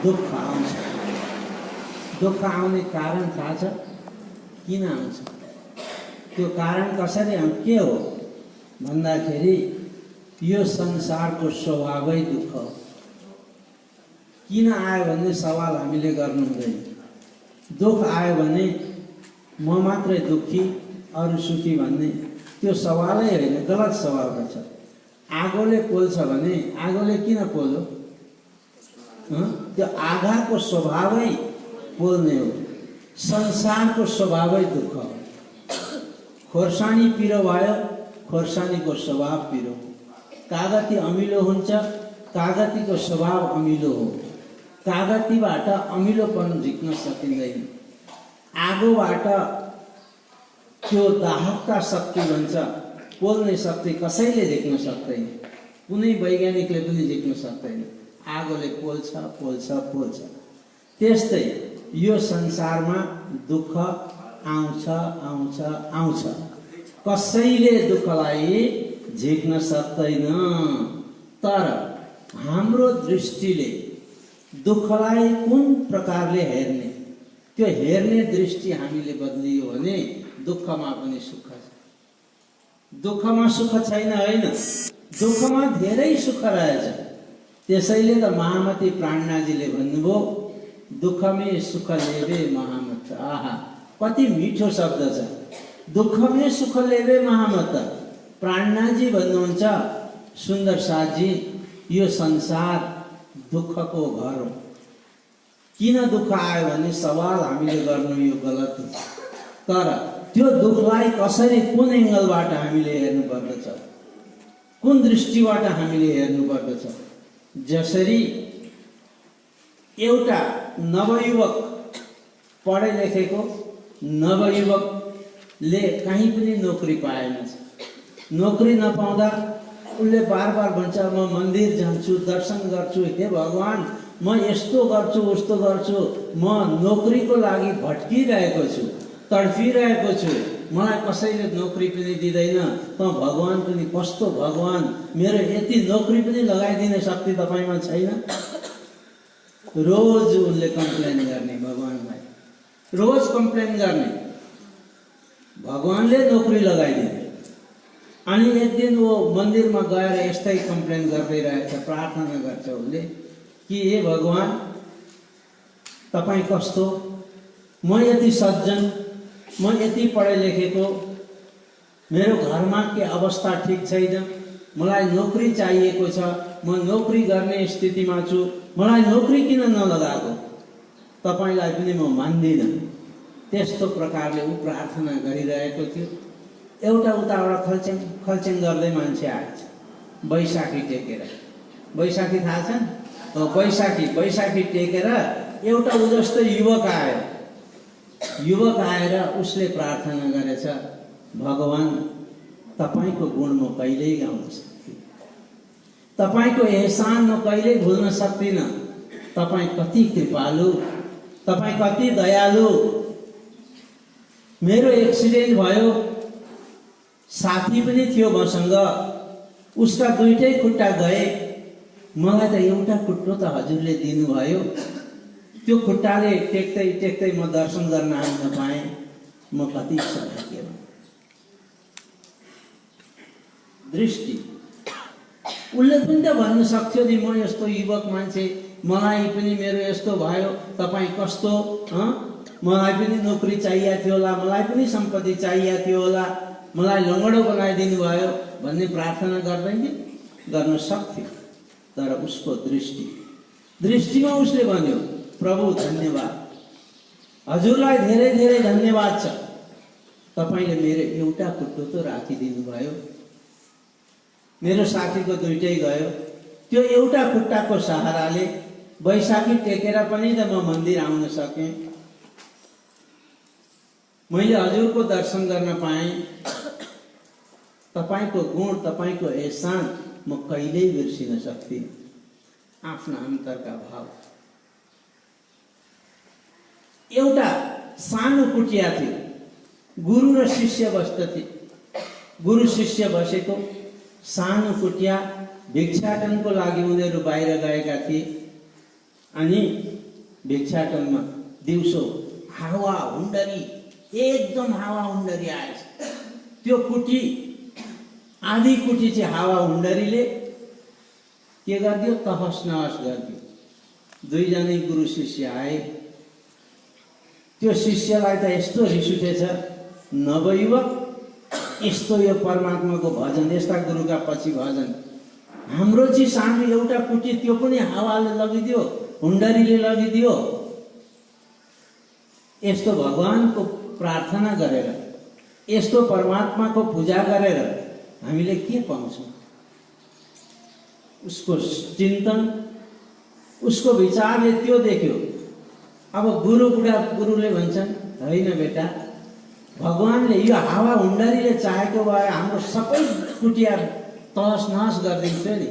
दुःख आउँछ। दुःख आउने कारण थाहा छ किन आउँछ? त्यो कारण कसरी के हो भन्दाखेरि यो संसारको स्वभावै दुःख हो। किन आयो भन्ने सवाल हामीले गर्नु हुँदैन। दुःख आयो भने म मात्रै दुःखी अरू सुखी भन्ने त्यो सवालै होइन, गलत सवाल छ। आगोले पोल्छ भने आगोले किन पोल्यो? त्यो आगाको स्वभावै पोल्ने हो। संसारको स्वभावै दुःख हो। खोर्सानी पिरो भयो, खोर्सानीको स्वभाव पिरो। कागती अमिलो हुन्छ, कागतीको स्वभाव अमिलो हो। कागतीबाट अमिलोपन झिक्न सकिँदैन। आगोबाट त्यो दाहकता शक्ति भन्छ, पोल्ने शक्ति कसैले झिक्न सक्दैन। कुनै वैज्ञानिकले पनि झिक्न सक्दैन। आगोले पोल्छ पोल्छ पोल्छ। त्यस्तै यो संसारमा दुःख आउँछ आउँछ आउँछ। कसैले दुःखलाई झिक्न सक्दैन। तर हाम्रो दृष्टिले दुःखलाई कुन प्रकारले हेर्ने, त्यो हेर्ने दृष्टि हामीले बदलियो भने दुःखमा पनि सुख छ। दुःखमा सुख छैन होइन, दुःखमा धेरै सुख रहेछ। त्यसैले त महामती प्राणनाजीले भन्नुभयो दुःखमे सुख लेवे महामत। आहा, कति मिठो शब्द छ। दुःखमे सुख लेवे महामत। प्राणनाजी भन्नुहुन्छ सुन्दर साथजी, यो संसार दुःखको घर हो। किन दुःख आयो भन्ने सवाल हामीले गर्नु यो गलत हो। तर त्यो दुःखलाई कसरी, कुन एङ्गलबाट हामीले हेर्नु पर्दछ, कुन दृष्टिबाट हामीले हेर्नु पर्दछ। जसरी एउटा नवयुवक, पढे लेखेको नवयुवकले कहीँ पनि नोकरी पाएन। नोकरी नपाउँदा उसले बार बार भन्छ म मन्दिर जान्छु, दर्शन गर्छु, हे भगवान म यस्तो गर्छु उस्तो गर्छु, म नोकरीको लागि भट्किरहेको छु, तडफिरहेको छु, मलाई कसैले नोकरी पनि दिँदैन। त भगवान पनि कस्तो भगवान, मेरो यति नोकरी पनि लगाइदिने शक्ति तपाईँमा छैन। रोज उसले कम्प्लेन गर्ने भगवानलाई, रोज कम्प्लेन गर्ने, भगवानले नोकरी लगाइदिने। अनि एक दिन वो मन्दिरमा गएर यस्तै कम्प्लेन गर्दै रहेछ, प्रार्थना गर्छ उसले कि हे भगवान तपाईँ कस्तो, म यति सज्जन, म यति पढे लेखेको, मेरो घरमा के अवस्था ठिक छैन, मलाई नोकरी चाहिएको छ, म नोकरी गर्ने स्थितिमा छु, मलाई नोकरी किन नलगाएको, तपाईलाई पनि म मान्दिनँ। त्यस्तो प्रकारले ऊ प्रार्थना गरिरहेको थियो। एउटा उताबाट खल्चेङ खल्चेङ गर्दै मान्छे आएछ, बैशाखी टेकेर। बैशाखी थाहा छ नि? बैशाखी टेकेर एउटा उ जस्तो युवक आयो। युवक आएर उसले प्रार्थना गरेछ, भगवान तपाईको गुण म कहिल्यै गाउन सक्दिनँ, तपाईको एहसान म कहिल्यै भुल्न सक्दिनँ। तपाईँ कति कृपालु, तपाईँ कति दयालु। मेरो एक्सिडेन्ट भयो, साथी पनि थियो मसँग, उसका दुईटै खुट्टा गए, मलाई त एउटा खुट्टो त हजुरले दिनुभयो, त्यो खुट्टाले टेक्दै टेक्दै म दर्शन गर्न आउन पाएँ, म कति सौभाग्य। दृष्टि उसले पनि त भन्न सक्थ्यो नि, म यस्तो युवक मान्छे, मलाई पनि मेरो यस्तो भयो, तपाईँ कस्तो, मलाई पनि नोकरी चाहिएको थियो होला, मलाई पनि सम्पत्ति चाहिएको थियो होला, मलाई लङ्गडो बनाइदिनु भयो भन्ने प्रार्थना गर्दैन, गर्न सक्थ्यो। तर उसको दृष्टिमा उसले भन्यो, प्रभु धन्यवाद, हजुरलाई धेरै धेरै धन्यवाद छ, तपाईले मेरो एउटा खुट्टो त राखिदिनु भयो, मेरो साथीको दुईटै गयो, त्यो एउटा खुट्टाको सहाराले बैशाखी टेकेर पनि त म मन्दिर आउन सकेँ, मैले हजुरको दर्शन गर्न पाएँ। तपाईको गुण, तपाईको एहसान म कहिल्यै बिर्सिन सक्दिनँ। आफ्ना अन्तरका भाव। एउटा सानो कुटिया थियो, गुरु र शिष्य बस्दथे। गुरु शिष्य बसेको सानो कुटिया, भिक्षाटनको लागि उनीहरू बाहिर गएका थिए। अनि भिक्षाटनमा दिउँसो हावा हुन्डरी, एकदम हावा हुन्डरी आएछ। त्यो कुटी आधी कुटी चाहिँ हावा हुन्डरीले के गरिदियो, तहस नहस गरिदियो। दुईजनै गुरु शिष्य आए। त्यो शिष्यलाई त यस्तो रिस उठेछ, नवयुवक, यस्तो यो परमात्माको भजन, यस्ता गुरुका पछि भजन, हाम्रो चाहिँ सानो एउटा कुटी त्यो पनि हावाले लगिदियो, हुन्डरीले लगिदियो। यस्तो भगवानको प्रार्थना गरेर, यस्तो परमात्माको पूजा गरेर हामीले के पाउँछौँ? उसको चिन्तन, उसको विचारले त्यो देख्यो। अब गुरुले भन्छन्, होइन बेटा, भगवानले यो हावा हुन्डरीले चाहेको भए हाम्रो सबै कुटिया तहस नहस गरिदिन्थ्यो नि।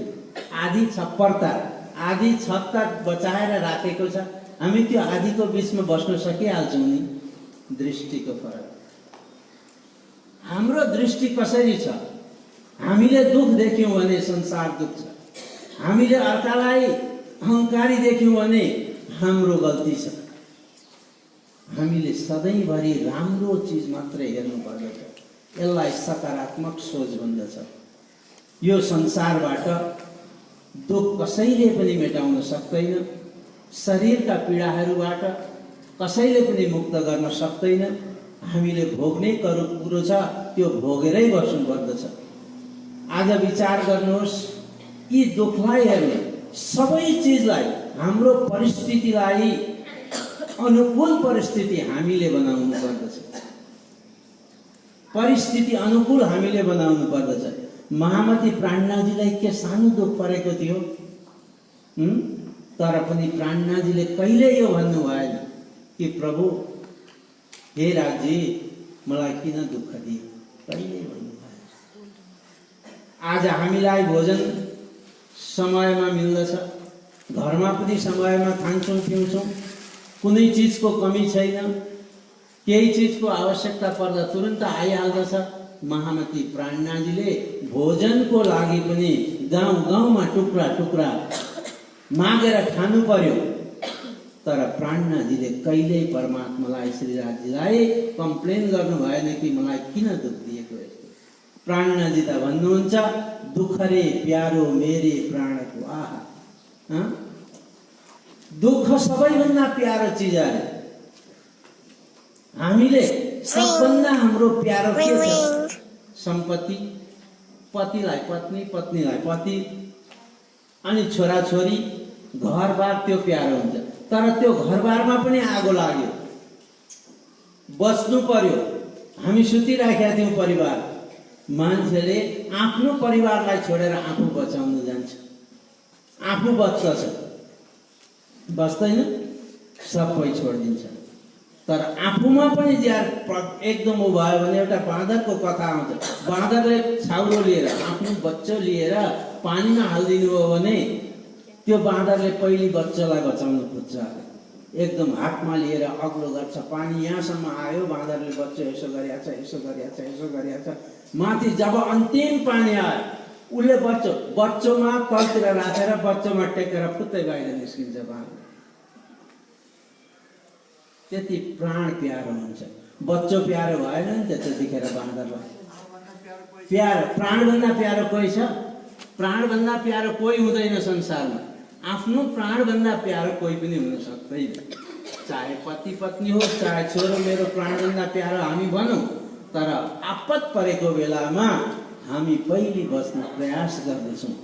आधी छप्परता, आधी छत्ता बचाएर राखेको छ, हामी त्यो आधीको बिचमा बस्न सकिहाल्छौँ नि। दृष्टिको फरक। हाम्रो दृष्टि कसरी छ? हामीले दुःख देख्यौँ भने संसार दुःख छ, हामीले अर्कालाई अहङ्कारी देख्यौँ भने हाम्रो गल्ती छ। हामीले सधैँभरि राम्रो चिज मात्रै हेर्नुपर्दछ। यसलाई सकारात्मक सोच भन्दछ। यो संसारबाट दुःख कसैले पनि मेटाउन सक्दैन। शरीरका पीडाहरूबाट कसैले पनि मुक्त गर्न सक्दैन। हामीले भोग्ने कुरो छ, त्यो भोगेरै बस्नुपर्दछ। आज विचार गर्नुहोस्, यी दुःखलाई हेर्ने, सबै चिजलाई, हाम्रो परिस्थितिलाई अनुकूल परिस्थिति हामीले बनाउनु पर्दछ। परिस्थिति अनुकूल हामीले बनाउनु पर्दछ। महामती प्राणनाथजीलाई के सानो दुःख परेको थियो, तर पनि प्राणनाथजीले कहिले यो भन्नु भएन कि प्रभु, हे राजी, मलाई किन दुःख दिए, कहिले भन्नु भएन। आज हामीलाई भोजन समयमा मिल्दछ, घरमा पनि समयमा खान्छौँ पिउँछौँ, कुनै चिजको कमी छैन। केही चिजको आवश्यकता पर्दा तुरन्त आइहाल्दछ। महामती प्राणनाथजीले भोजनको लागि पनि गाउँ गाउँमा टुक्रा टुक्रा मागेर खानु पर्यो, तर प्राणनाथजीले कहिल्यै परमात्मालाई, श्रीराजजीलाई कम्प्लेन गर्नु भएन कि मलाई किन दुःख दिएको यस्तो। प्राणनाथजी त भन्नुहुन्छ, दुःख रे प्यारो मेरे प्राणको आहा। दुःख सबैभन्दा प्यारो चिज अरे। हामीले सबभन्दा हाम्रो प्यारो के छ? सम्पत्ति। पतिलाई पत्नी, पत्नीलाई पति, अनि छोराछोरी, घरबार, त्यो प्यारो हुन्छ। तर त्यो घरबारमा पनि आगो लाग्यो, बच्नु पर्यो। हामी सुतिराखेका थियौँ परिवार, मान्छेले आफ्नो परिवारलाई छोडेर आफू बचाउन जान्छ। आफू बच्छ, बस्दैन, सबै छोडिदिन्छ। तर आफूमा पनि एकदम उ भयो भने एउटा बाँदरको कथा आउँछ। बाँदरले छाउरो लिएर, आफ्नो बच्चो लिएर पानीमा हालिदिनु हो भने त्यो बाँदरले पहिले बच्चालाई बचाउन खोज्छ। एकदम हातमा लिएर अग्लो गर्छ, पानी यहाँसम्म आयो, बाँदरले बच्चो यसो गरिहाल्छ, यसो गरिहाल्छ, यसो गरिहाल्छ। माथि जब अन्तिम पानी आयो, उसले बच्चोमा तलतिर राखेर बच्चोमा टेकेर फुत्तै बाहिर निस्किन्छ बाँदर। त्यति प्राण प्यारो हुन्छ। बच्चो प्यारो भएन नि त त्यतिखेर बाँदरलाई। प्यारो, प्राणभन्दा प्यारो कोही छ? प्राणभन्दा प्यारो कोही हुँदैन संसारमा। आफ्नो प्राणभन्दा प्यारो कोही पनि हुन सक्दैन। चाहे पति पत्नी हो, चाहे छोरो मेरो प्राणभन्दा प्यारो हामी भनौँ, तर आपत परेको बेलामा हामी पहिले बस्न प्रयास गर्दछौँ।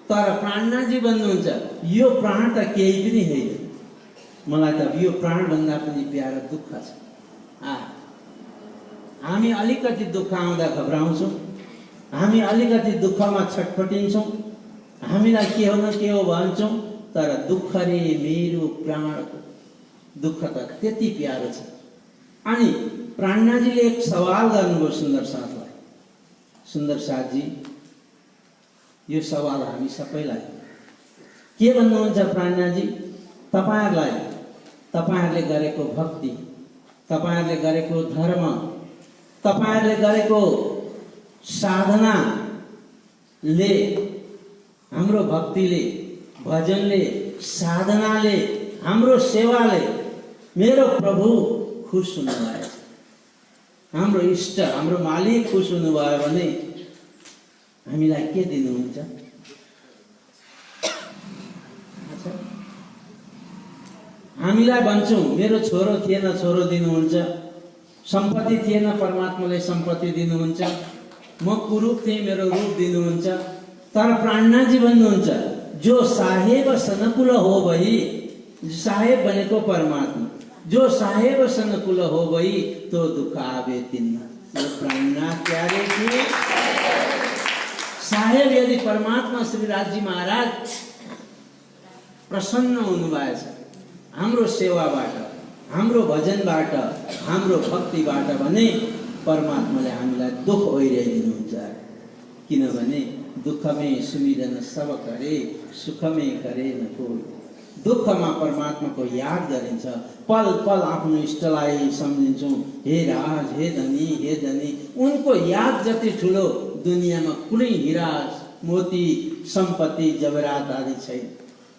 तर प्राणनाथजी भन्नुहुन्छ, यो प्राण त केही पनि होइन, मलाई त यो प्राणभन्दा पनि प्यारो दुःख छ। हामी अलिकति दुःख आउँदा घबराउँछौँ, हामी अलिकति दुःखमा छटपटिन्छौँ, हामीलाई के हो न के हो भन्छौँ। तर दुःख रे मेरो प्राणको दुःख त त्यति प्यारो छ। अनि प्राणनाथजीले एक सवाल गर्नुभयो सुन्दर साथलाई। सुन्दर साथजी, यो सवाल हामी सबैलाई, के भन्नुहुन्छ प्राणनाथजी? तपाईहरुले गरेको भक्ति, तपाईहरुले गरेको धर्म, तपाईहरुले गरेको साधनाले, हाम्रो भक्तिले, भजनले साधनाले हाम्रो सेवाले मेरो प्रभु खुश हुनुभयो, हाम्रो इष्ट हाम्रो मालिक खुश हुनुभयो भने हामीलाई के दिनुहुन्छ? हामीलाई भन्छौँ मेरो छोरो थिएन, छोरो दिनुहुन्छ, सम्पत्ति थिएन, परमात्माले सम्पत्ति दिनुहुन्छ, म कुरूप थिएँ, मेरो रूप दिनुहुन्छ। तर प्राणनाथजी भन्नुहुन्छ जो साहेब सनकुल हो भई, साहेब भनेको परमात्मा, जो साहेब सनकुल हो भई तो दुख आवे तिन्न। यो प्राणनाथ प्यारे थिए। साहेब यदि परमात्मा श्री राजजी महाराज प्रसन्न हुनुभएछ हाम्रो सेवाबाट, हाम्रो भजनबाट, हाम्रो भक्तिबाट भने परमात्माले हामीलाई दुख ओइराइदिनुहुन्छ। किनभने दुःखमै सुमिरन सब करे, सुखमै करे न कोई। दुःखमा परमात्माको याद गरिन्छ, पल पल आफ्नो इष्टलाई सम्झिन्छौँ, हे राज, हे धनी, हे धनी। उनको याद जति ठुलो दुनियाँमा कुनै हिरा मोती सम्पत्ति जबरात आदि छैन।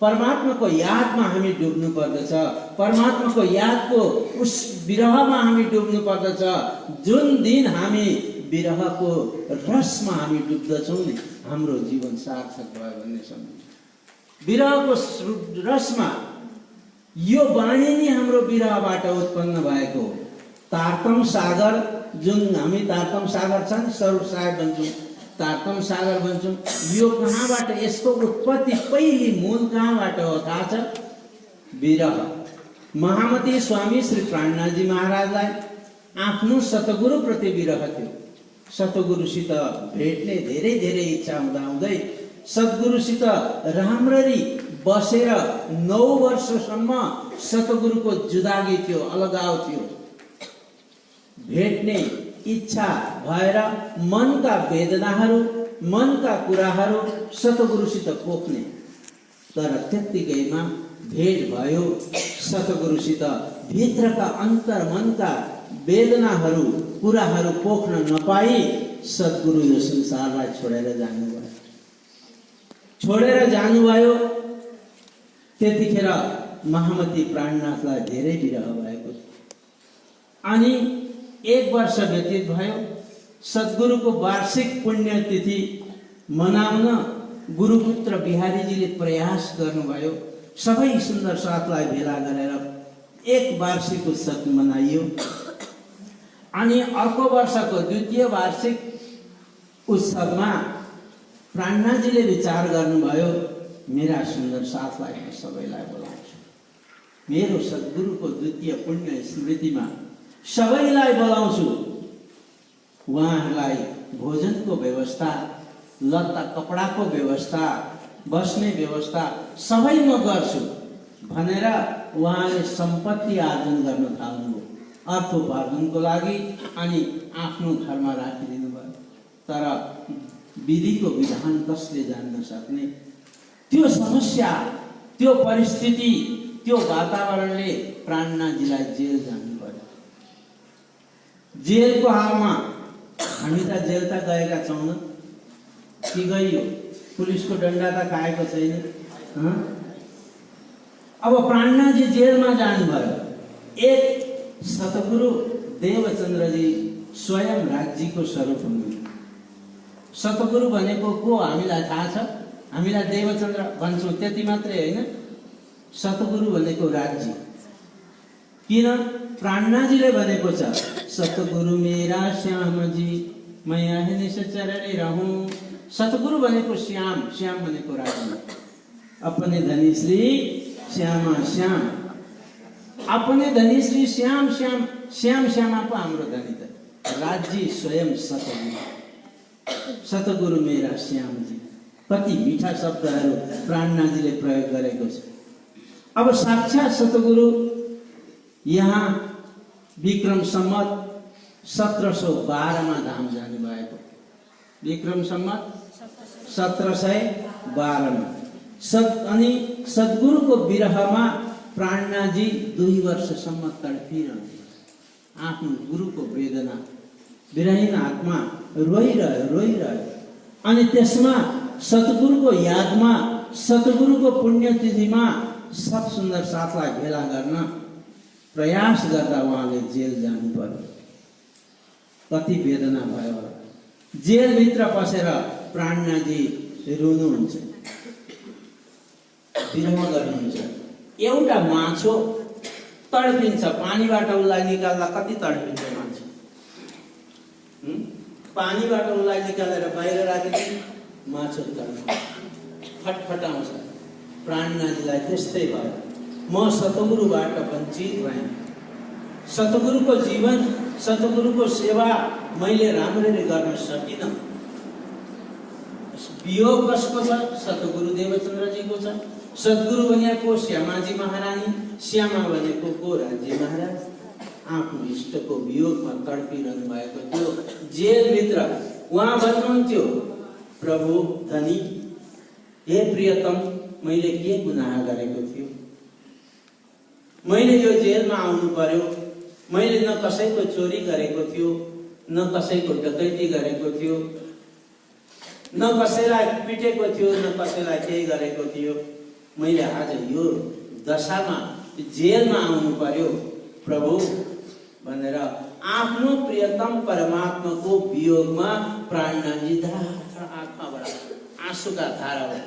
परमात्माको यादमा हामी डुब्नु पर्दछ, परमात्माको यादको उस विरहमा हामी डुब्नु पर्दछ। जुन दिन हामी विरहको रसमा हामी डुब्दछौँ नि, हाम्रो जीवन सार्थक भयो भन्ने सम्झिन्छ। विरहको रसमा यो वाणी नै हाम्रो विरहबाट उत्पन्न भएको हो। तारतम सागर, जुन हामी तारतम सागर छ नि, स्वरूप सागर भन्छौँ, तारतम सागर भन्छौँ, यो कहाँबाट, यसको उत्पत्ति पहिली मूल कहाँबाट हो थाहा छ? विरह। महामती स्वामी श्री प्राणनाथजी महाराजलाई आफ्नो सतगुरु प्रति विरह थियो। सतगुरुसित भेट्ने धेरै धेरै इच्छा हुँदाहुँदै सद्गुरुसित राम्ररी बसेर 9 वर्षसम्म सतगुरुको जुदागी थियो, अलगाव थियो। भेट्ने इच्छा भएर मनका वेदनाहरू, मनका कुराहरू सतगुरुसित पोख्ने, तर त्यत्तिकैमा भेट भयो सतगुरुसित। भित्रका अन्तर मनका वेदनाहरू, कुराहरू पोख्न नपाई सद्गुरु यो संसारलाई छोडेर जानुभयो। छोडेर जानुभयो। त्यतिखेर महामती प्राणनाथलाई धेरै विरह भएको थियो। अनि 1 वर्ष व्यतीत भयो। सद्गुरुको वार्षिक पुण्यतिथि मनाउन गुरुपुत्र बिहारीजीले प्रयास गर्नुभयो। सबै सुन्दर साथलाई भेला गरेर 1 वार्षिक उत्सव मनाइयो। अनि अर्को वर्षको 2य वार्षिक उत्सवमा प्राणनाथजीले विचार गर्नुभयो, मेरा सुन्दर साथलाई म सबैलाई बोलाउँछु, मेरो सद्गुरुको 2य पुण्य स्मृतिमा सबैलाई बोलाउँछु। उहाँहरूलाई भोजनको व्यवस्था, लत्ता कपडाको व्यवस्था, बस्ने व्यवस्था सबै म गर्छु भनेर उहाँले सम्पत्ति आर्जन गर्न थाल्नुभयो अर्थोपार्जनको लागि। अनि आफ्नो घरमा राखिदिनु भयो। तर विधिको विधान कसले जान्न सक्ने? त्यो समस्या, त्यो परिस्थिति, त्यो वातावरणले प्राणनाथजीलाई जेल जानु पर्यो। जेलको हालमा हामी त जेल त गएका छौँ न, कि गइयो? पुलिसको डन्डा त खाएको छैन। अब प्राणनाथजी जेलमा जानुभयो। एक सतगुरु देवचन्द्रजी स्वयं राज्यको स्वरूप हुनुहुन्छ। सतगुरु भनेको को हामीलाई थाहा छ? हामीलाई देवचन्द्र भन्छौँ त्यति मात्रै होइन। सतगुरु भनेको राज्य। किन? प्राणनाथजीले भनेको छ, सतगुरु मेरा श्याम जी मैं अहनिश चरणे रहूं। सतगुरु भनेको श्याम, श्याम भनेको राज्य। अपने धनी श्री श्यामा श्याम, अपने धनी श्री श्याम श्याम, श्याम श्यामा पो हाम्रो धनी त राज्य स्वयं सतगुरु। सतगुरु मेरा श्याम जी, कति मीठा शब्दहरू प्राणनाथजीले प्रयोग गरेको छ। अब साक्षात सतगुरु यहाँ विक्रम सम्मत 1712 धाम जानुभएको। विक्रम सम्मत 1712 अनि सद्गुरुको विरहमा प्राणनाथजी 2 वर्षसम्म तडपिरहनु। आफ्नो गुरुको वेदना, विरहीन आत्मा रोइरह्यो। अनि त्यसमा सद्गुरुको यादमा सतगुरुको पुण्यतिथिमा सब सुन्दर साथलाई भेला गर्न प्रयास गर्दा उहाँले जेल जानु पर्यो। कति वेदना भयो होला। जेलभित्र पसेर प्राणनाथजी रुनुहुन्छ, विरह गर्नुहुन्छ। एउटा माछो तडपिन्छ, पानीबाट उसलाई निकाल्दा कति तडपिन्छ मान्छे। पानीबाट उसलाई निकालेर बाहिर राखेपछि माछो तडपिन्छ, फटफटाउँछ। प्राणनाथजीलाई त्यस्तै भयो। म सतगुरुबाट वञ्चित भएँ। सतगुरुको जीवन, सतगुरुको सेवा मैले राम्ररी गर्न सकिनँ। वियोग कसको छ? सतगुरु देवचन्द्रजीको छ। सद्गुरु भनेको श्यामाजी महारानी, श्यामा भनेको को? राज्य महाराज। आफ्नो इष्टको वियोगमा तडपिरहनु भएको थियो जेलभित्र। उहाँ भन्नुहुन्थ्यो, प्रभु धनी, हे प्रियतम, मैले के गुनाह गरेको थियो? मैले यो जेलमा आउनु पर्यो। मैले न कसैको चोरी गरेको थियो, न कसैको डकैती गरेको थियो, न कसैलाई पिटेको थियो, न कसैलाई केही गरेको थियो। मैले आज यो दशामा जेलमा आउनु पर्यो प्रभु भनेर आफ्नो प्रियतम परमात्माको वियोगमा प्राणनाथजी धारा आँखाबाट आँसुका धारा भए।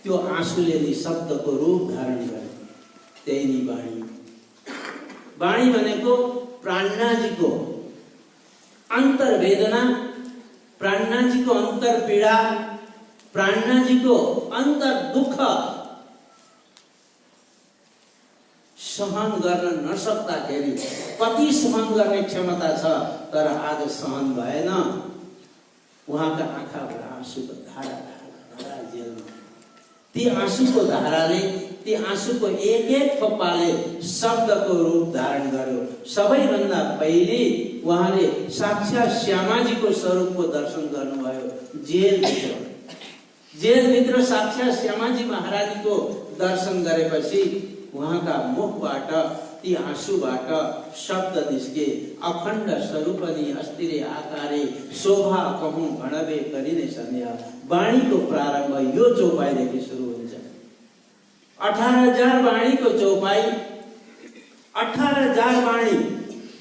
त्यो आँसुले नि शब्दको रूप धारण गरे। त्यही नि वाणी। वाणी भनेको प्राणनाथजीको अन्तर्वेदना, प्राणनाथजीको अन्तर पीडा, प्राणनाथजीको अन्तर दुःख सहन गर्न नसक्दाखेरि, कति सहन गर्ने क्षमता छ तर आज सहन भएन। उहाँका आँखाबाट आँसुको धारा धारा जेलमा। ती आँसुको धाराले, ती आँसुको एक एक थोपाले शब्दको रूप धारण गर्यो। सबैभन्दा पहिले उहाँले साक्षात श्यामाजीको स्वरूपको दर्शन गर्नुभयो जेलभित्र। जेलभित्र साक्षात श्यामाजी महारानीको दर्शन गरेपछि उहाँका मुखबाट, ती आँसुबाट शब्द निस्के, अखण्ड स्वरूपनी अस्थिरे आकारे शोभा कहूँ भणवे गरिने सन्ध्या। वाणीको प्रारम्भ यो चौपाईदेखि सुरु हुन्छ। 18,000 वाणीको चौपाई, 18,000 वाणी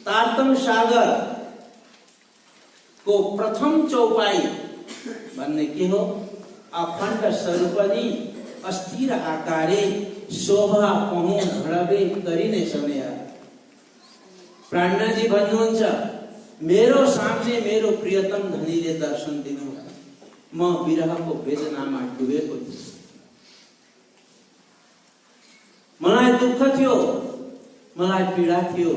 तारतम सागर को प्रथम चौपाई भन्ने के हो? अखण्ड स्वरूपनी अस्थिर आकारे शोभा कहूँ भणवे गरिने समय। प्राणनाथजी भन्नुहुन्छ, मेरो सामने मेरो प्रियतम धनीले दर्शन दिनु। म विरहको वेदनामा डुबेको थिएँ। मलाई दुःख थियो, मलाई पीडा थियो।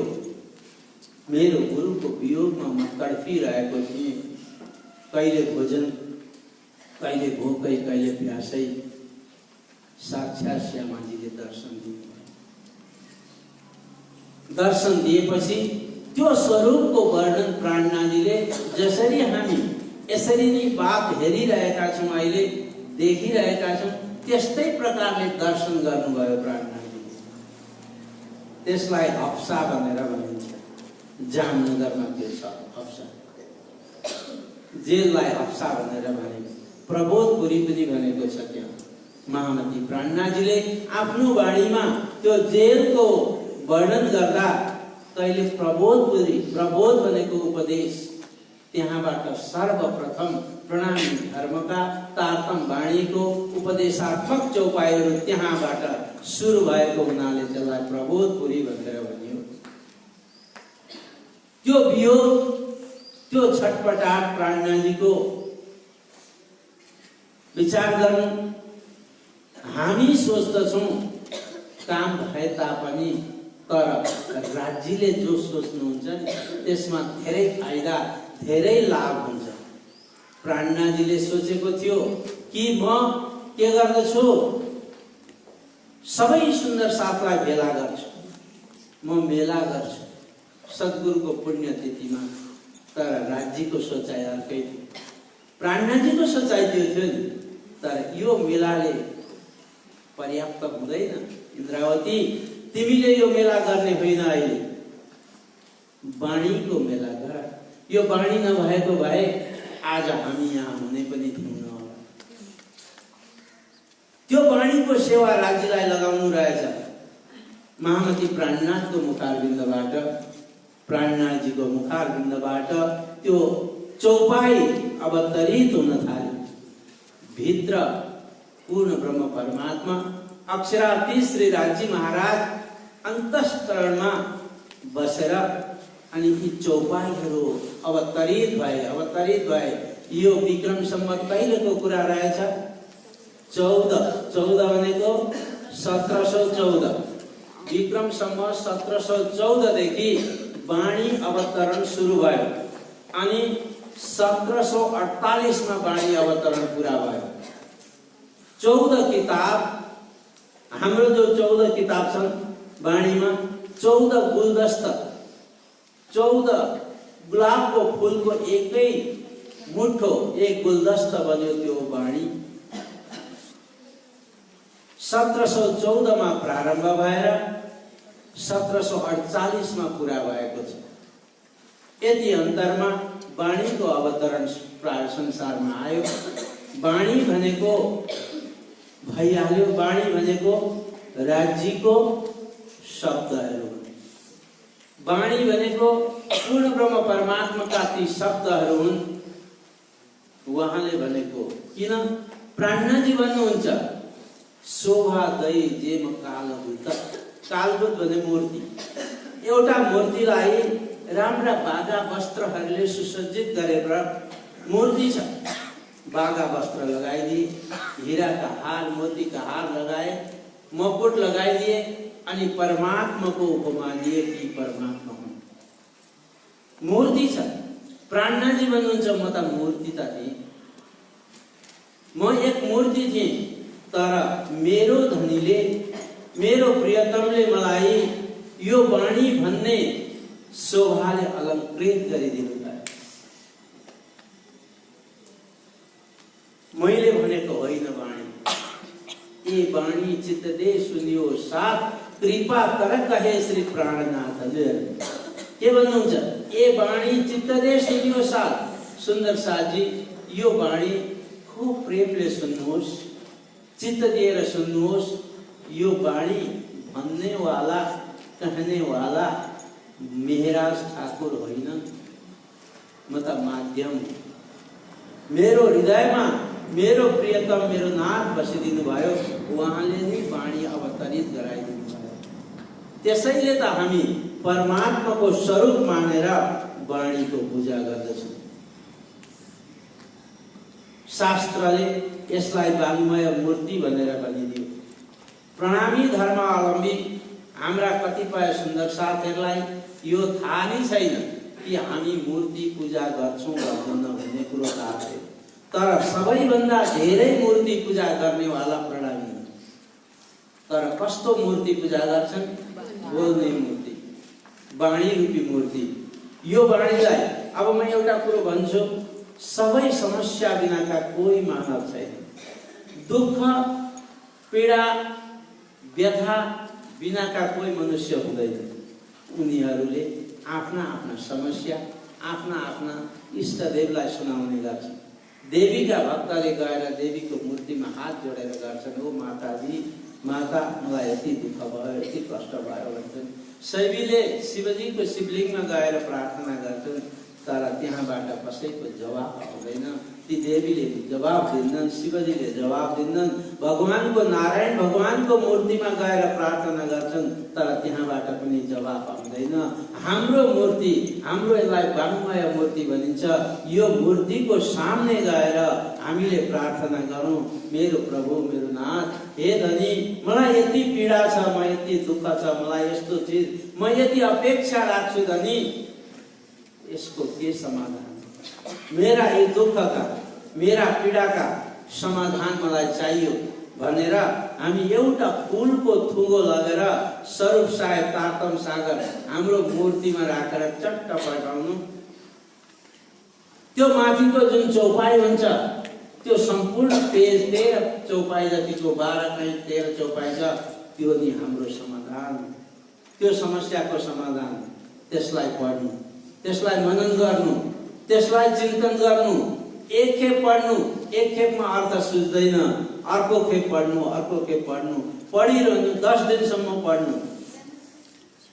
मेरो गुरुको वियोगमा म तडपिरहेको थिएँ। कहिले भोजन, कहिले भोकै, कहिले प्यासै। साक्षात श्यामाजीले दर्शन दिनु। दर्शन दिएपछि त्यो स्वरूपको वर्णन प्राणनाथजीले, जसरी हामी यसरी नै बात हेरिरहेका छौँ, अहिले देखिरहेका छौँ, त्यस्तै प्रकारले दर्शन गर्नुभयो प्राणनाथजीले। त्यसलाई हप्सा भनेर भनिन्छ। जामनगरमा त्यो छ हप्सा। जेललाई हप्सा भनेर भनिन्छ। प्रबोधपुरी पनि भनेको छ त्यहाँ। महामती प्राणनाथजीले आफ्नो वाणीमा त्यो जेलको वर्णन गर्दा कहिले प्रबोधपुरी, प्रबोध भनेको उपदेश, त्यहाँबाट सर्वप्रथम प्रणामी धर्मका तारतम वाणीको उपदेशात्मक चौपाईहरू त्यहाँबाट सुरु भएको हुनाले त्यसलाई प्रबोधपुरी भनेर भनियो। त्यो वियोग, त्यो छटपटाट प्राणनाथजीको विचार गर्नु। हामी सोच्दछौँ काम भए तापनि, तर राज्यले जो सोच्नुहुन्छ नि त्यसमा धेरै फाइदा, धेरै लाभ हुन्छ। प्राणनाथजीले सोचेको थियो कि म के गर्दछु, सबै सुन्दर साथलाई भेला गर्छु, म मेला गर्छु सद्गुरुको पुण्यतिथिमा। तर राज्यको सोचाइ अर्कै थियो, प्राणनाथजीको सोचाइ त्यो थियो नि। तर यो मेलाले पर्याप्त हुँदैन इन्द्रावती, तिमीले यो मेला गर्ने होइन, अहिले वाणीको मेला गर। यो वाणी नभएको भए आज हामी यहाँ हुने पनि थिएनौँ होला। बाणीको सेवा राज्यलाई लगाउनु रहेछ। महामती प्राणनाथको मुखारबिन्दबाट, प्राणनाथजीको मुखारबिन्दबाट त्यो चौपाई अवतरित हुन थाल्यो। भित्र पूर्ण ब्रह्म परमात्मा अक्षरातीत श्री राज्य महाराज अन्तःकरणमा बसेर अनि यी चौपाईहरू अवतरित भए। यो विक्रम सम्वत कहिलेको कुरा रहेछ? 14 भनेको 1714, विक्रम सम्वत 1714 देखि वाणी अवतरण सुरु भयो अनि 1748 मा वाणी अवतरण पूरा भयो। 14 किताब, हाम्रो जो 14 किताब छन् वाणीमा, 14 गुलदस्ता, 14 गुलाबको फूलको एकै मुठो, एक गुलदस्ता बन्यो त्यो वाणी। 1714 मा प्रारम्भ भएर 1748 मा पूरा भएको छ। यति अन्तरमा वाणीको अवतरण प्राय संसारमा आयो। वाणी भनेको भइहाल्यो, वाणी भनेको राज्यको शब्दहरू। वाणी भनेको पूर्ण ब्रह्म परमात्माका ती शब्दहरू हुन्। उहाँले भनेको किन प्राणनाथजी भन्नुहुन्छ, शोभा दई जेम कालभूत। कालभूत भने मूर्ति। एउटा मूर्तिलाई राम्रा बागा वस्त्रहरूले सुसज्जित गरेर मूर्ति छ, बागा वस्त्र लगाइदिए, हीराका हार, मोतीका हार लगाए, मुकुट लगाइदिए अनि परमात्माको उपमा दिए कि परमात्मा हुन्। मूर्ति छ। प्राणनाथजी भन्नुहुन्छ म त मूर्ति त थिएँ, म एक मूर्ति थिएँ, तर मेरो धनीले, मेरो प्रियतमले मलाई यो वाणी भन्ने शोभाले अलङ्कृत गरिदिनु भयो। मैले भनेको होइन वाणी, ए वाणी चित्त दे सुनियो साथ, कृपा कर कहे श्री प्राणनाथले। के भन्नुहुन्छ? ए वाणी चित्त दे सुनियो साथ। सुन्दर साथजी, यो वाणी खूब प्रेमले सुन्नुहोस्, चित्त दिएर सुन्नुहोस्। यो वाणी भन्ने वाला, कहने वाला मेहराज ठाकुर होइन, म त माध्यम। मेरो हृदयमा मेरो प्रियतम, मेरो नाथ बसिदिनु भयो, उहाँले नै वाणी अवतरित गराइदिनु भयो। त्यसैले त हामी परमात्माको स्वरूप मानेर वाणीको पूजा गर्दछौँ। शास्त्रले यसलाई वाङ्मय मूर्ति भनेर भनिदियो। प्रणामी धर्मावलम्बी हाम्रा कतिपय सुन्दर साथीहरूलाई यो थाहा नै छैन कि हामी मूर्ति पूजा गर्छौँ गर्दैनौँ भन्ने कुरो थाहा छैन। तर सबैभन्दा धेरै मूर्ति पूजा गर्नेवाला प्रणामी। तर कस्तो मूर्ति पूजा गर्छन्? बोल्ने मूर्ति, वाणी रूपी मूर्ति। यो वाणीलाई अब म एउटा कुरो भन्छु, सबै समस्या बिनाका कोही मानव छैन। दुःख, पीडा, व्यथा बिनाका कोही मनुष्य हुँदैन। उनीहरूले आफ्ना आफ्ना समस्या आफ्ना आफ्ना इष्टदेवलाई सुनाउने गर्छन्। देवीका भक्तले गएर देवीको मूर्तिमा हात जोडेर गर्छन्, ओ माताजी, माता मलाई यति दुःख भयो, यति कष्ट भयो भन्छन्। शैवीले शिवजीको शिवलिङमा गएर प्रार्थना गर्छन्, तर त्यहाँबाट कसैको जवाब आउँदैन। ती देवीले जवाब दिन्नन्, शिवजीले जवाब दिन्नन्। भगवानको, नारायण भगवानको मूर्तिमा गएर प्रार्थना गर्छन्, तर त्यहाँबाट पनि जवाब आउँदैन। हाम्रो मूर्ति, हाम्रो यसलाई वाङ्मय मूर्ति भनिन्छ। यो मूर्तिको सामने गएर हामीले प्रार्थना गरौँ, मेरो प्रभु, मेरो नाथ, हे धनी, मलाई यति पीडा छ, म यति दुःख छ, मलाई यस्तो चिज, म यति अपेक्षा राख्छु धनी, यसको के समाधान? मेरा यो दुःखका, मेरा पीडाका समाधान मलाई चाहियो भनेर हामी एउटा फूलको थुगो लगेर स्वरूप साहेब तारतम सागर हाम्रो मूर्तिमा राखेर चट्ट पल्टाउनु। त्यो माथिको जुन चौपाई हुन्छ, त्यो सम्पूर्ण पेज 13 चौपाई जतिको, 12 कहीँ 13 चौपाई छ, त्यो नि हाम्रो समाधान, त्यो समस्याको समाधान। त्यसलाई पढ्नु, त्यसलाई मनन गर्नु, त्यसलाई चिन्तन गर्नु, एक खेप पढ्नु, एक खेपमा अर्थ सुझ्दैन, अर्को खेप पढ्नु, अर्को खेप पढ्नु, पढिरहनु, 10 दिनसम्म पढ्नु।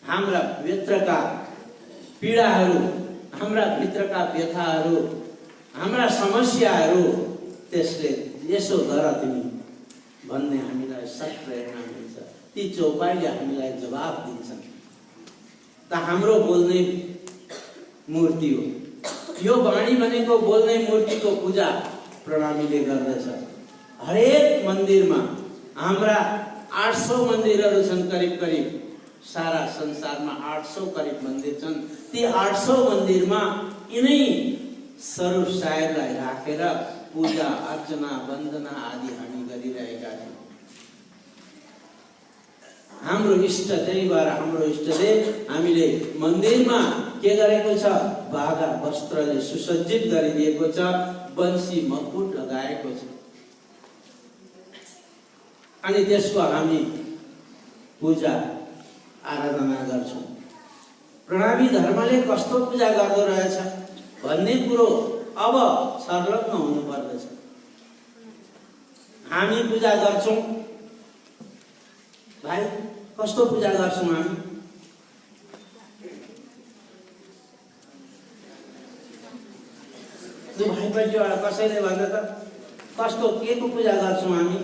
हाम्रा भित्रका पीडाहरू, हाम्रा भित्रका व्यथाहरू, हाम्रा समस्याहरू त्यसले यसो गर तिमी भन्ने हामीलाई सत प्रेरणा मिल्छ। ती चौपाईले हामीलाई जवाब दिन्छन्। त हाम्रो बोल्ने मूर्ति हो। यो वाणी भनेको बोल्ने मूर्तिको पूजा प्रणामीले गर्दछ। हरेक मन्दिरमा हाम्रा 800 मन्दिरहरू छन्, करिब करिब सारा संसारमा 800 करिब मन्दिर छन्। ती 800 मन्दिरमा यिनै स्वरूप साहेबलाई राखेर पूजा अर्चना वन्दना आदि हामी गरिरहेका छौँ। हाम्रो इष्ट दैव र हाम्रो इष्टदेव हामीले मन्दिरमा के गरेको छ? बागा वस्त्रले सुसज्जित गरिदिएको छ, बन्सी मकुट लगाएको छ। अनि त्यसको हामी पूजा आराधना गर्छौँ। प्रणामी धर्मले कस्तो पूजा गर्दो रहेछ भन्ने कुरो अब संलग्न हुनु पर्दछ। हामी पूजा गर्छौँ भाइ, कस्तो पूजा गर्छौँ हामी? त्यो भाइपट्टिबाट कसैले भन्दा त कस्तो के को पूजा गर्छौँ हामी?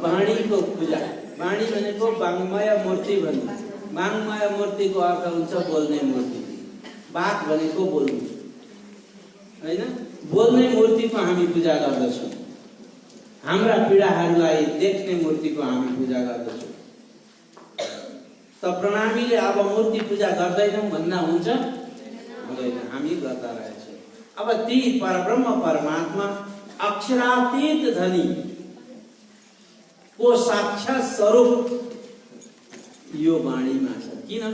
वाणीको पूजा। वाणी भनेको वाङ्मय मूर्ति भन्नु। वाङ्मय मूर्तिको अर्थ हुन्छ बोल्ने मूर्ति। बात भनेको बोल्नु हैन? बोल्ने मूर्तिको हामी पूजा गर्दछौँ। हाम्रा पीडाहरूलाई देख्ने मूर्तिको हामी पूजा गर्दछौँ। त प्रणामीले अब मूर्ति पूजा गर्दैनौँ भन्दा हुन्छ? हुँदैन, हामी गर्दा रहेछौँ। अब ती परब्रह्म परमात्मा अक्षरातीत धनी को साक्षात स्वरूप यो वाणीमा छ। किन?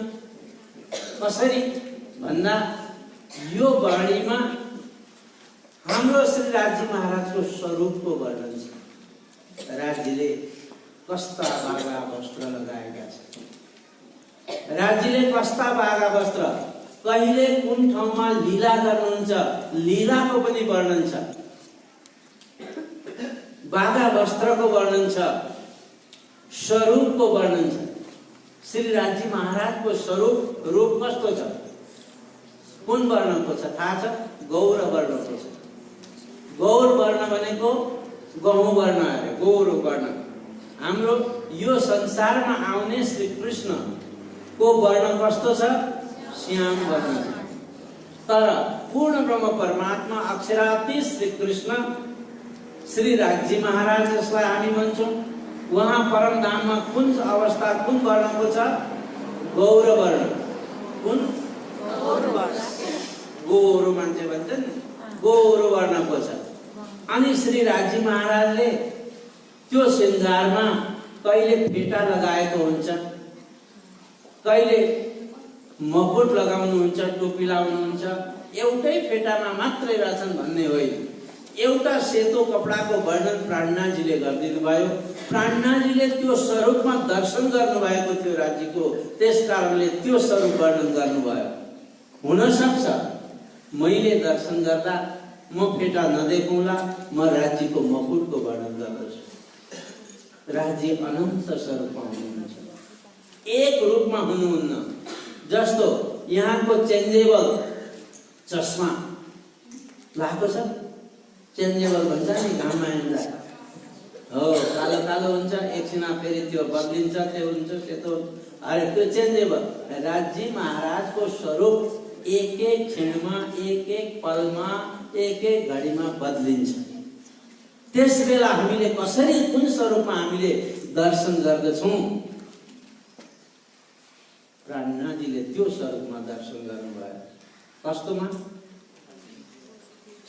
कसरी भन्दा यो वाणीमा हाम्रो श्री राज्य महाराजको स्वरूपको वर्णन छ। राज्यले कस्ता बागा वस्त्र लगाएका छन्, राज्यले कस्ता बागा वस्त्र, कहिले कुन ठाउँमा लीला गर्नुहुन्छ, लीलाको पनि वर्णन छ। बागा वस्त्रको वर्णन छ, स्वरूपको वर्णन छ। श्री राज्य महाराजको स्वरूप रूप कस्तो छ? कुन वर्णको छ थाहा छ? गौर वर्णको छ। गौर वर्ण भनेको गहुँ वर्ण अरे, गौर वर्ण। हाम्रो यो संसारमा आउने श्री कृष्ण को वर्ण कस्तो छ? श्याम वर्ण छ। तर पूर्ण ब्रह्म परमात्मा अक्षरातीत श्री कृष्ण श्री राज्य महाराज जसलाई हामी भन्छौँ, वहाँ परम धाममा कुन अवस्था कुन वर्णको छ? गौर वर्ण। कुन? गौर मान्छे भन्छन्, गौर वर्णको छ। अनि श्री राज्य महाराजले त्यो सिंगारमा कहिले फेटा लगाएको हुन्छ, कहिले मकुट लगाउनुहुन्छ, टोपी लगाउनुहुन्छ। एउटै फेटामा मात्रै रहेछन् भन्ने होइन। एउटा सेतो कपडाको वर्णन प्राणनाथजीले गरिदिनु भयो। प्राणनाथजीले त्यो स्वरूपमा दर्शन गर्नुभएको थियो राज्यको, त्यस कारणले त्यो स्वरूप वर्णन गर्नुभयो। हुन सक्छ मैले दर्शन गर्दा म फेटा नदेखौँला, म राज्यको मकुटको वर्णन गर्दछु। राज्य अनन्त स्वरूपमा हुनुहुन्छ, एक रूपमा हुनुहुन्न। जस्तो यहाँको चेन्जेबल चस्मा लगाएको छ, चेन्जेबल भन्छ नि, घाममा हिँड्दा हो कालो कालो हुन्छ, एकछिन फेरि त्यो बदलिन्छ, त्यो हुन्छ सेतो। अरे त्यो चेन्जेबल। राज्य महाराजको स्वरूप एक एक क्षणमा, एक एक पलमा, एक एक घडीमा बदलिन्छ। त्यस बेला हामीले कसरी कुन स्वरूपमा हामीले दर्शन गर्दछौँ? प्राणनाथजीले त्यो स्वरूपमा दर्शन गर्नुभयो। कस्तोमा?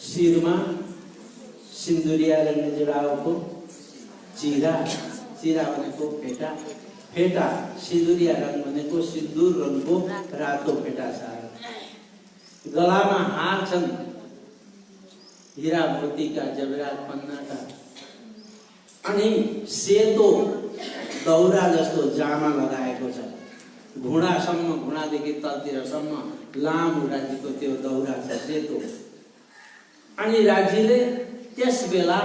शिरमा सिन्दुरिया रंग जडाएको चिरा, चिरा भनेको फेटा, फेटा सिन्दुरिया रंग भनेको सिन्दूर रंगको रातो फेटा छ। गलामा हार छन्, हीरा मोतीका, जबरात पन्नाका। अनि सेतो दौरा जस्तो जामा लगाएको छ। घुँडासम्म, घुँडादेखि तलतिरसम्म लामो राज्यको त्यो दौरा छ सेतो। अनि राज्यले त्यस बेला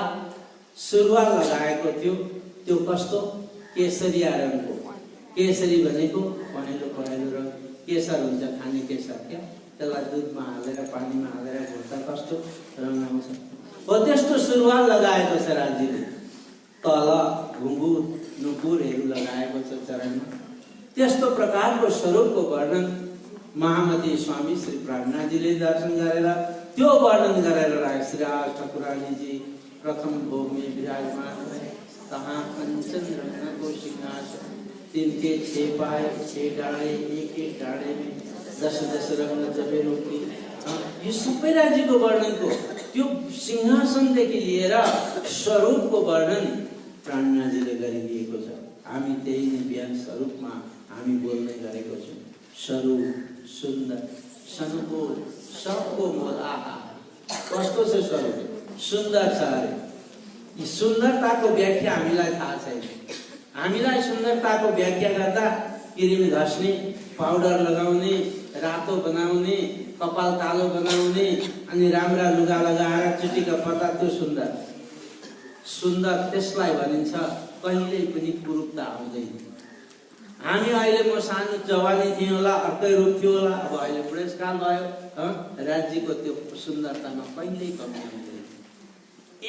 सुरुवाल लगाएको थियो, त्यो कस्तो केसरिया रङको। केसरी भनेको पहेँलो पहेँलो रङ, केसर हुन्छ खाने केसर क्या, त्यसलाई दुधमा हालेर पानीमा हालेर घोट्दा कस्तो रङ आउँछ हो त्यस्तो सुरुवाल लगाएको छ राज्यले। तल घुङ्गुर नुपुरहरू लगाएको छ चरणमा। त्यस्तो प्रकारको स्वरूपको वर्णन महामती स्वामी श्री प्राणनाथजीले दर्शन गरेर त्यो वर्णन गरेर राय श्रीराज ठाकुरानीजी प्रथम भोगमा विराजमान भए। तहाँ कंचन रत्नको सिंहासन, तिनके 6 पाए 6 डाँडे, एक डाँडे में 10 रंग जबेरों की। यो सबै राज्यको वर्णनको त्यो सिंहासनदेखि लिएर स्वरूपको वर्णन प्राणनाथजीले गरिदिएको छ। हामी त्यही नै बिहान स्वरूपमा हामी बोल्दै गरेको छौँ। स्वरूप सुन्दर सनको सबको मोल आहा। कस्तो छ स्वरूप? सुन्दर छ अरे। यी सुन्दरताको व्याख्या हामीलाई थाहा छैन। हामीलाई सुन्दरताको व्याख्या गर्दा क्रिम घस्ने, पाउडर लगाउने, रातो बनाउने, कपाल कालो बनाउने अनि राम्रा लुगा लगाएर चुटीका पत्ता त्यो सुन्दर। सुन्दर त्यसलाई भनिन्छ कहिल्यै पनि कुरूपता आउँदैन। हामी अहिले म सानो जवानी थिएँ होला, अर्कै रूप थियो होला, अब अहिले बुढेसकाल भयो, राज्यको त्यो सुन्दरतामा कहिल्यै कमी आउँदैन।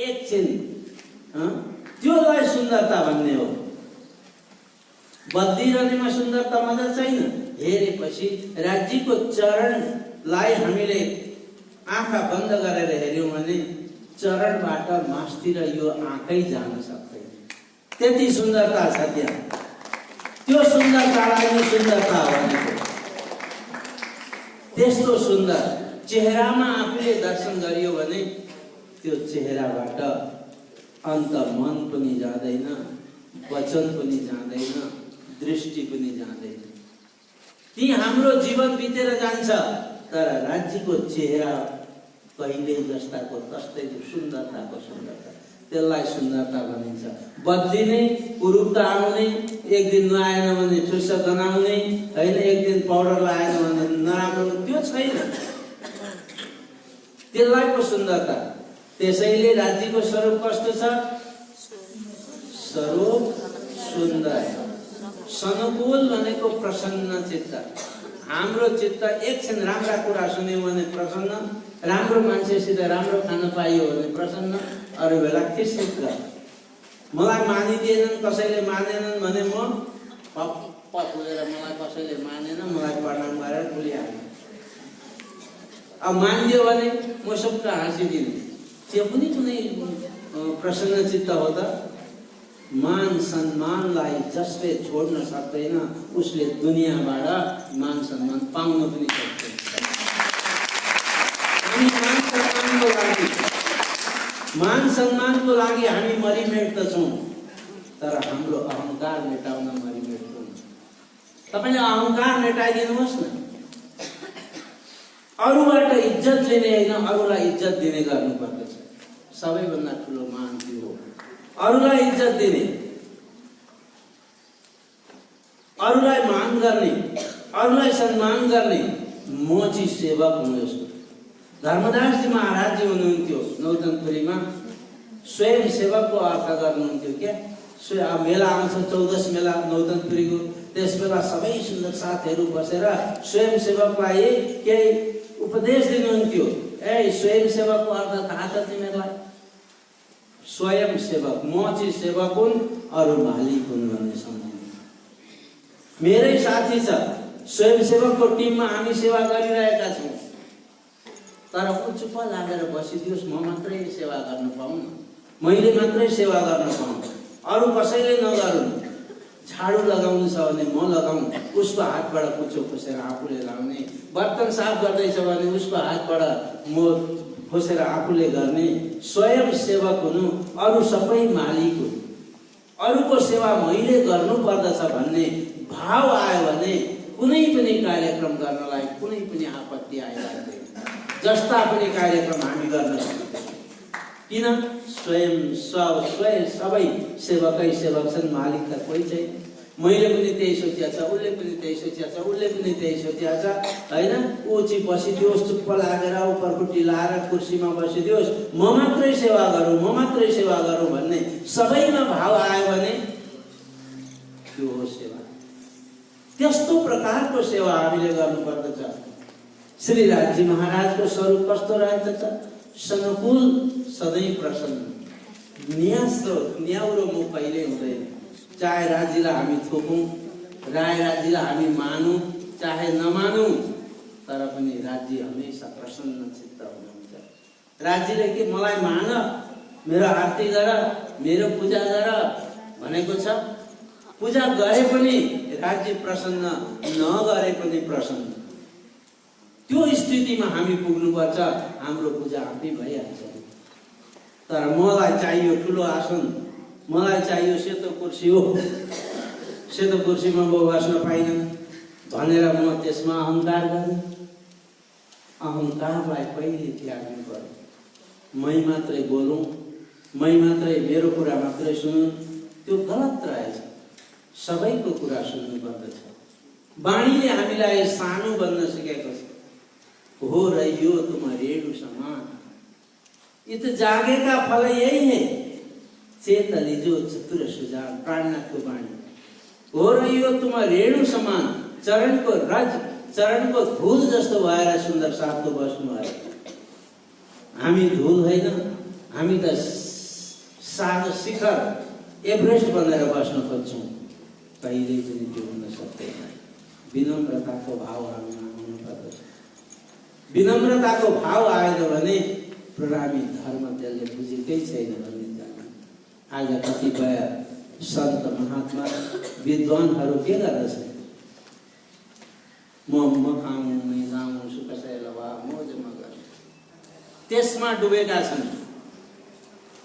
एकछिन त्योलाई सुन्दरता भन्ने हो। बद्लिरहनेमा सुन्दरता मजा छैन। हेरेपछि राज्यको चरणलाई हामीले आँखा बन्द गरेर हेर्यौँ भने चरणबाट मास्तिर यो आँखै जान सक्दैन, त्यति सुन्दरता छ त्यहाँ। त्यो सुन्दरतालाई नै सुन्दरता भनेको। त्यस्तो सुन्दर चेहरामा आफूले दर्शन गरियो भने त्यो चेहराबाट अन्त मन पनि जाँदैन, वचन पनि जाँदैन, दृष्टि पनि जाँदैन। ती हाम्रो जीवन बितेर जान्छ, तर राज्यको चेहरा कहिले जस्ताको तस्तै सुन्दरताको सुन्दरता, त्यसलाई सुन्दरता भनिन्छ। बदलिने, कुरूपता आउने, एक दिन नआएन भने चुस्स गनाउने होइन, एक दिन पाउडर लगाएन भने नराम्रो, त्यो छैन। त्यसलाई पो सुन्दरता। त्यसैले राज्यको स्वरूप कस्तो छ? स्वरूप सुन्दर। सनुकूल भनेको प्रसन्न चित्त। हाम्रो चित्त एकछिन राम्रा कुरा सुन्यो भने प्रसन्न, राम्रो मान्छेसित राम्रो खान पाइयो भने प्रसन्न, अरू बेला खिसित। मलाई मानिदिएनन्, कसैले मानेनन् भने म पप्प फुलेर मलाई कसैले मानेन, मलाई प्रणाम गरेर भुलिहाल्नु। अब मानिदियो भने म सबका हाँसिदिने, त्यो पनि कुनै प्रसन्न चित्त हो त? मान सम्मानलाई जसले छोड्न सक्दैन उसले दुनियाँबाट मान सम्मान पाउन पनि सक्दैन। हामी मान सम्मानको लागि हामी मरिमेट्द छौँ, तर हाम्रो अहंकार मेटाउन मरिमेट्छौँ। तपाईले अहंकार मेटाइदिनुहोस् न। अरूबाट इज्जत लिने होइन, अरूलाई इज्जत दिने गर्नुपर्दछ। सबैभन्दा ठुलो मान त्यो हो, अरूलाई इज्जत दिने, अरूलाई मान गर्ने, अरूलाई सम्मान गर्ने। म चाहिँ सेवक हुँ यसको। धर्मदासजी महाराज जी हुनुहुन्थ्यो नौतनपुरीमा, स्वयं सेवकको अर्थ गर्नुहुन्थ्यो क्या। मेला आउँछ 14 मेला नौतनपुरीको, त्यस बेला सबै सुन्दर साथीहरू बसेर स्वयं सेवकलाई केही उपदेश दिनुहुन्थ्यो। ए स्वयं सेवकको अर्थ थाहा छ तिमीहरूलाई? स्वयं सेवक, म चाहिँ सेवक हुन्, अरू मालिक हुन् भन्ने सम्झिनु। मेरै साथी छ, स्वयं सेवकको टिममा हामी सेवा गरिरहेका छौँ, तर ऊ चुप्प लागेर बसिदियोस्, म मात्रै सेवा गर्न पाउँ, मैले मात्रै सेवा गर्न पाउँ, अरू कसैले नगरून्। झाडु लगाउनु छ भने म लगाउँ, उसको हातबाट कुचो खोसेर आफूले लाउने। बर्तन साफ गर्दैछ भने उसको हातबाट म खोसेर आफूले गर्ने। स्वयं सेवक हुनु, अरू सबै मालिक हुन्, अरूको सेवा मैले गर्नुपर्दछ भन्ने भाव आयो भने कुनै पनि कार्यक्रम गर्नलाई कुनै पनि आपत्ति आइराख्दैन। जस्ता पनि कार्यक्रम हामी गर्न सक्छौँ। किन? स्वयं सबै सेवकै सेवक छन्, मालिक त कोही छैन। मैले पनि त्यही सोचेको छ, उसले पनि त्यही सोचेको छ, उसले पनि त्यही सोचेको छ हैन। ऊ चाहिँ बसिदियोस् चुप्प लागेर, उपरखुट्टी लाएर कुर्सीमा बसिदियोस्, म मात्रै सेवा गरौँ, म मात्रै सेवा गरौँ भन्ने सबैमा भाव आयो भने त्यो हो सेवा। त्यस्तो प्रकारको सेवा हामीले गर्नुपर्दछ। श्रीराजी महाराजको स्वरूप कस्तो रहेछ त? सनुकूल, सधैँ प्रसन्न, न्याउरो मुख कहिल्यै हुँदैन। चाहे राज्यलाई हामी थोपौँ, राय राज्यलाई हामी मानौँ, चाहे नमानौँ, तर पनि राज्य हमेसा प्रसन्न चित्त हुनुहुन्छ। राज्यले के मलाई मान, मेरो आरती गर, मेरो पूजा गर भनेको छ। पूजा गरे पनि राज्य प्रसन्न, नगरे पनि प्रसन्न। त्यो स्थितिमा हामी पुग्नुपर्छ। हाम्रो पूजा आफै भइहाल्छ। तर मलाई चाहियो ठुलो आसन, मलाई चाहियो सेतो कुर्सी, हो सेतो कुर्सीमा म बस्न पाइनँ भनेर म त्यसमा अहङ्कार गर्ने। अहङ्कारलाई पहिले त्याग्नु पर्यो। मै मात्रै बोलौँ, मै मात्रै, मेरो कुरा मात्रै सुनौँ, त्यो गलत रहेछ। सबैको कुरा सुन्नु पर्दछ। वाणीले हामीलाई सानो बन्न सिकाएको छ। हो रहियो तुम रेणु समान, ये तो जागेगा फल यही है, चेत लीजो चतुर सुजान। प्राणनाथको वाणी। हो रहियो तुम रेणु समान, चरणको रज, चरणको धूल जस्तो भएर सुन्दर साथको बस्नु भयो। हामी धूल होइन, हामी त सानो शिखर एभरेस्ट बनेर बस्न खोज्छौँ। कहिल्यै पनि त्यो हुन सक्दैन। विनम्रताको भाव हामीमा हुनुपर्दछ। विनम्रताको भाव आएन भने प्रणामी धर्म त्यसले बुझेकै छैन भन्ने जान्न। आज कतिपय सन्त महात्मा विद्वानहरू के गर्दछन्? म खाऊँ, मै गाऊँ, सुखसय लवा, मोज मगर, त्यसमा डुबेका छन्।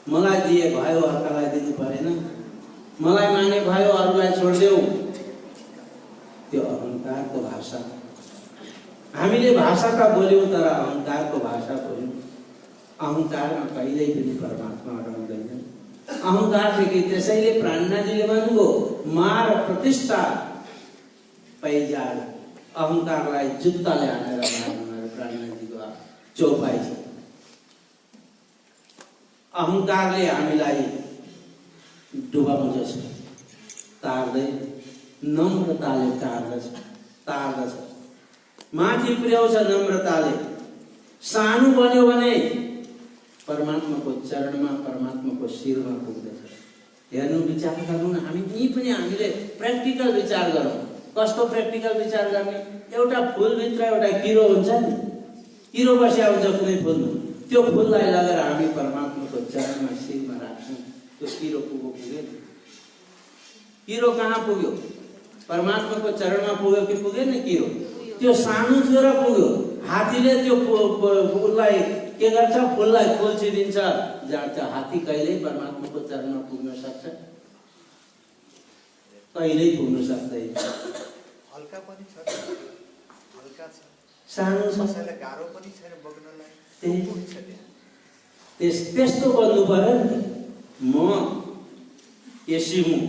मलाई दिए भयो, अर्कालाई दिनु परेन, मलाई माने भयो, अरूलाई छोडिदेऊ। त्यो अहङ्कारको भाषा। हामीले भाषा त बोल्यौँ, तर अहङ्कारको भाषा बोल्यौँ। अहङ्कारमा कहिल्यै पनि परमात्मा रहँदैन। अहङ्कारदेखि त्यसैले प्राणनाथजीले भन्नुभयो, मार प्रतिष्ठा पैजार। अहङ्कारलाई जुत्ताले हानेर मार्नु प्राणनाथजीको चौपाई छ। अहङ्कारले हामीलाई डुबाउँदछ, तार्दैन। नम्रताले तार्दछ, माथि पुर्याउँछ नम्रताले। सानो बन्यो भने परमात्माको चरणमा, परमात्माको शिरमा पुग्दछ। हेर्नु, विचार गर्नु न। हामीले प्र्याक्टिकल विचार गरौँ। कस्तो प्र्याक्टिकल विचार गर्ने? एउटा फुलभित्र एउटा किरो हुन्छ नि, किरो बस्या हुन्छ कुनै फुलमा। त्यो फुललाई लगेर हामी परमात्माको चरणमा, शिरमा राख्छौँ। त्यो किरो पुगेन? किरो कहाँ पुग्यो? परमात्माको चरणमा पुग्यो कि पुगेन किरो? त्यो सानो थियो र पुग्यो। हात्तीले त्यो फुललाई के गर्छ? फुललाई खोल्चिदिन्छ, जान्छ। हात्ती कहिल्यै परमात्माको चरणमा पुग्न सक्छ? कहिल्यै पुग्न सक्दैन। हल्का पनि छ, हल्का छ, सानो छ, कसैलाई गाह्रो पनि छैन बग्नलाई। त्यस्तो बन्नु पर्यो नि। म केसी हुँ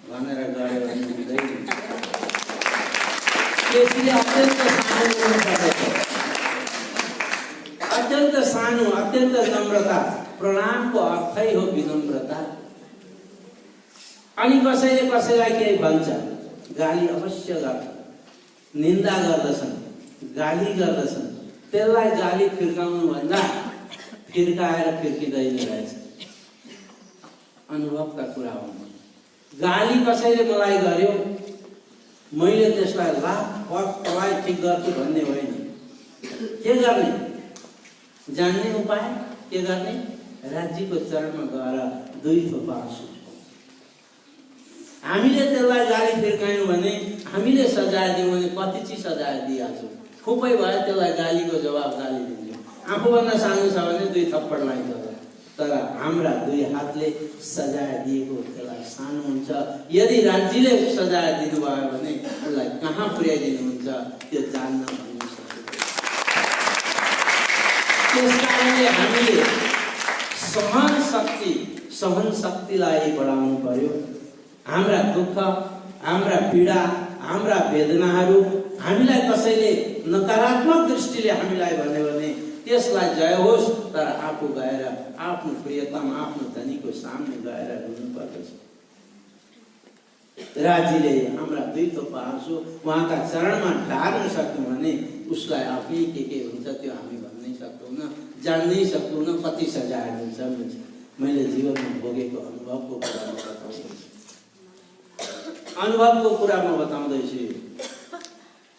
भनेर गयो भने हुँदैन। केसीले अत्यन्त सानो हुनुपर्दछ, अत्यन्त सानो, अत्यन्त नम्रता। प्रणामको अर्थै हो विनम्रता। अनि कसैले कसैलाई केही भन्छ, गाली अवश्य गर्छ, निन्दा गर्दछन्, गाली गर्दछन्। त्यसलाई गाली फिर्काउनु भन्दा फिर्काएर फिर्किँदैन रहेछ। अनुभवका कुरा हो। गाली कसैले मलाई गर्यो, मैले त्यसलाई तँलाई ठिक गर्छु भन्ने होइन। के गर्ने? जान्ने उपाय के गर्ने? राज्यको चरणमा गएर दुई थोपा आँसु। हामीले त्यसलाई गाली फिर्कायौँ भने, हामीले सजाय दियौँ भने कति चिज सजाय दिइहाल्छौँ। खुबै भयो त्यसलाई गालीको जवाब गाली दिन्छौँ। आफूभन्दा सानो छ भने दुई थप्पड लगाइन्छ। तर हाम्रा दुई हातले सजाय दिएको त्यसलाई सानो हुन्छ। यदि राज्यले सजाय दिनुभयो भने उसलाई कहाँ पुर्याइदिनुहुन्छ त्यो जान्न भन्नु सकिन्छ। त्यस कारणले हामीले सहन शक्तिलाई बढाउनु पर्यो। हाम्रा दुःख, हाम्रा पीडा, हाम्रा वेदनाहरू हामीलाई कसैले नकारात्मक दृष्टिले हामीलाई भन्यो भने त्यसलाई जय होस्, तर आफू गएर आफ्नो प्रियतम, आफ्नो धनीको सामने गएर रुनुपर्दछ। राज्यले हाम्रा दुई थोपा आँसु उहाँका चरणमा ढाल्न सक्यौँ भने उसलाई आफै के हुन्छ त्यो हामी भन्नै सक्दैनौँ, जान्नै सक्दैनौँ। कति सजाय हुन्छ मैले जीवनमा भोगेको अनुभवको कुरामा बताउँदैछु। अनुभवको कुरामा बताउँदैछु।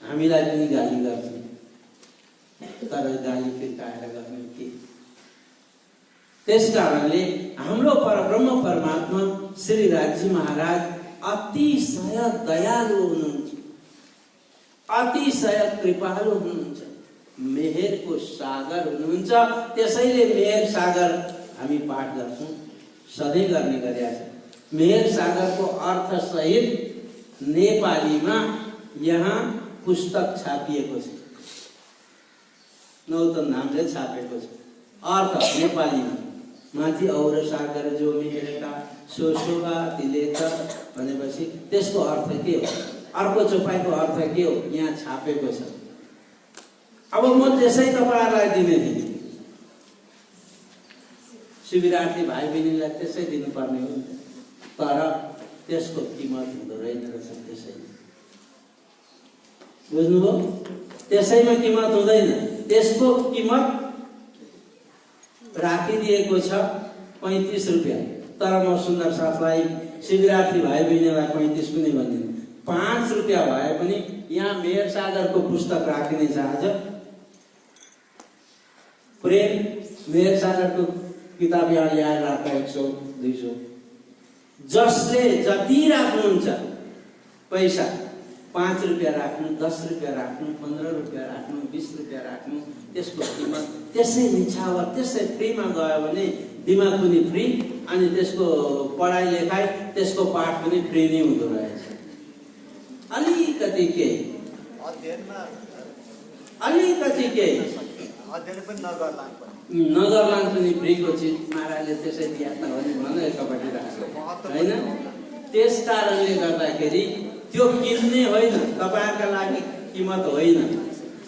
हामीलाई पनि गाली गर्छ, तर गाली फिर्काएर गर्ने के? त्यस कारणले हाम्रो परब्रह्म परमात्मा श्री राज्य महाराज अतिशय दयालु हुनुहुन्छ, अतिशय कृपालु हुनुहुन्छ, मेहेरको सागर हुनुहुन्छ। त्यसैले मेहेर सागर हामी पाठ गर्छौँ, सधैँ गर्ने गरेका छौँ। मेहेर सागरको अर्थ सहित नेपालीमा यहाँ पुस्तक छापिएको छ, नौतन नामले छापेको छ। अर्थ नेपालीमा माथि और सागर जो मेहेरका सोशोभा दिले त भनेपछि त्यसको अर्थ के हो? अर्को चोपाईको अर्थ के हो? यहाँ छापेको छ। अब म त्यसै तपाईहरुलाई दिने थिएँ, शिविरार्थी भाइ बहिनीलाई त्यसै दिनुपर्ने हो, तर त्यसको किमत हुँदो रहेन रहेछ। त्यसैले बुझ्नुभयो? त्यसैमा किमत हुँदैन। त्यसको किमत राखिदिएको छ 35 रुपियाँ, तर म सुन्दर साथलाई, शिविरार्थी भाइ बहिनीलाई 35 पनि भन्दिनँ। 5 रुपियाँ भए पनि यहाँ मेहेर सागरको पुस्तक राखिने छ। आज प्रेम मेहेर सागरको किताब यहाँ ल्याएर राख, 100 200 जसले जति राख्नुहुन्छ पैसा, 5 रुपियाँ राख्नु, 10 रुपियाँ राख्नु, 15 रुपियाँ राख्नु, 20 रुपियाँ राख्नु, त्यसको किमत त्यसै निछावर त्यसै फ्रीमा गयो भने दिमाग पनि फ्री, अनि त्यसको पढाइ लेखाइ, त्यसको पाठ पनि फ्री नै हुँदो रहेछ। अलिकति केही अलिकति केही नगरलान् पनि फ्रीको चिज महाराजले त्यसै दिया त भने एकपट्टि राख्छ होइन। त्यस कारणले गर्दाखेरि त्यो किन्ने होइन, तपाईहरुका लागि किमत होइन।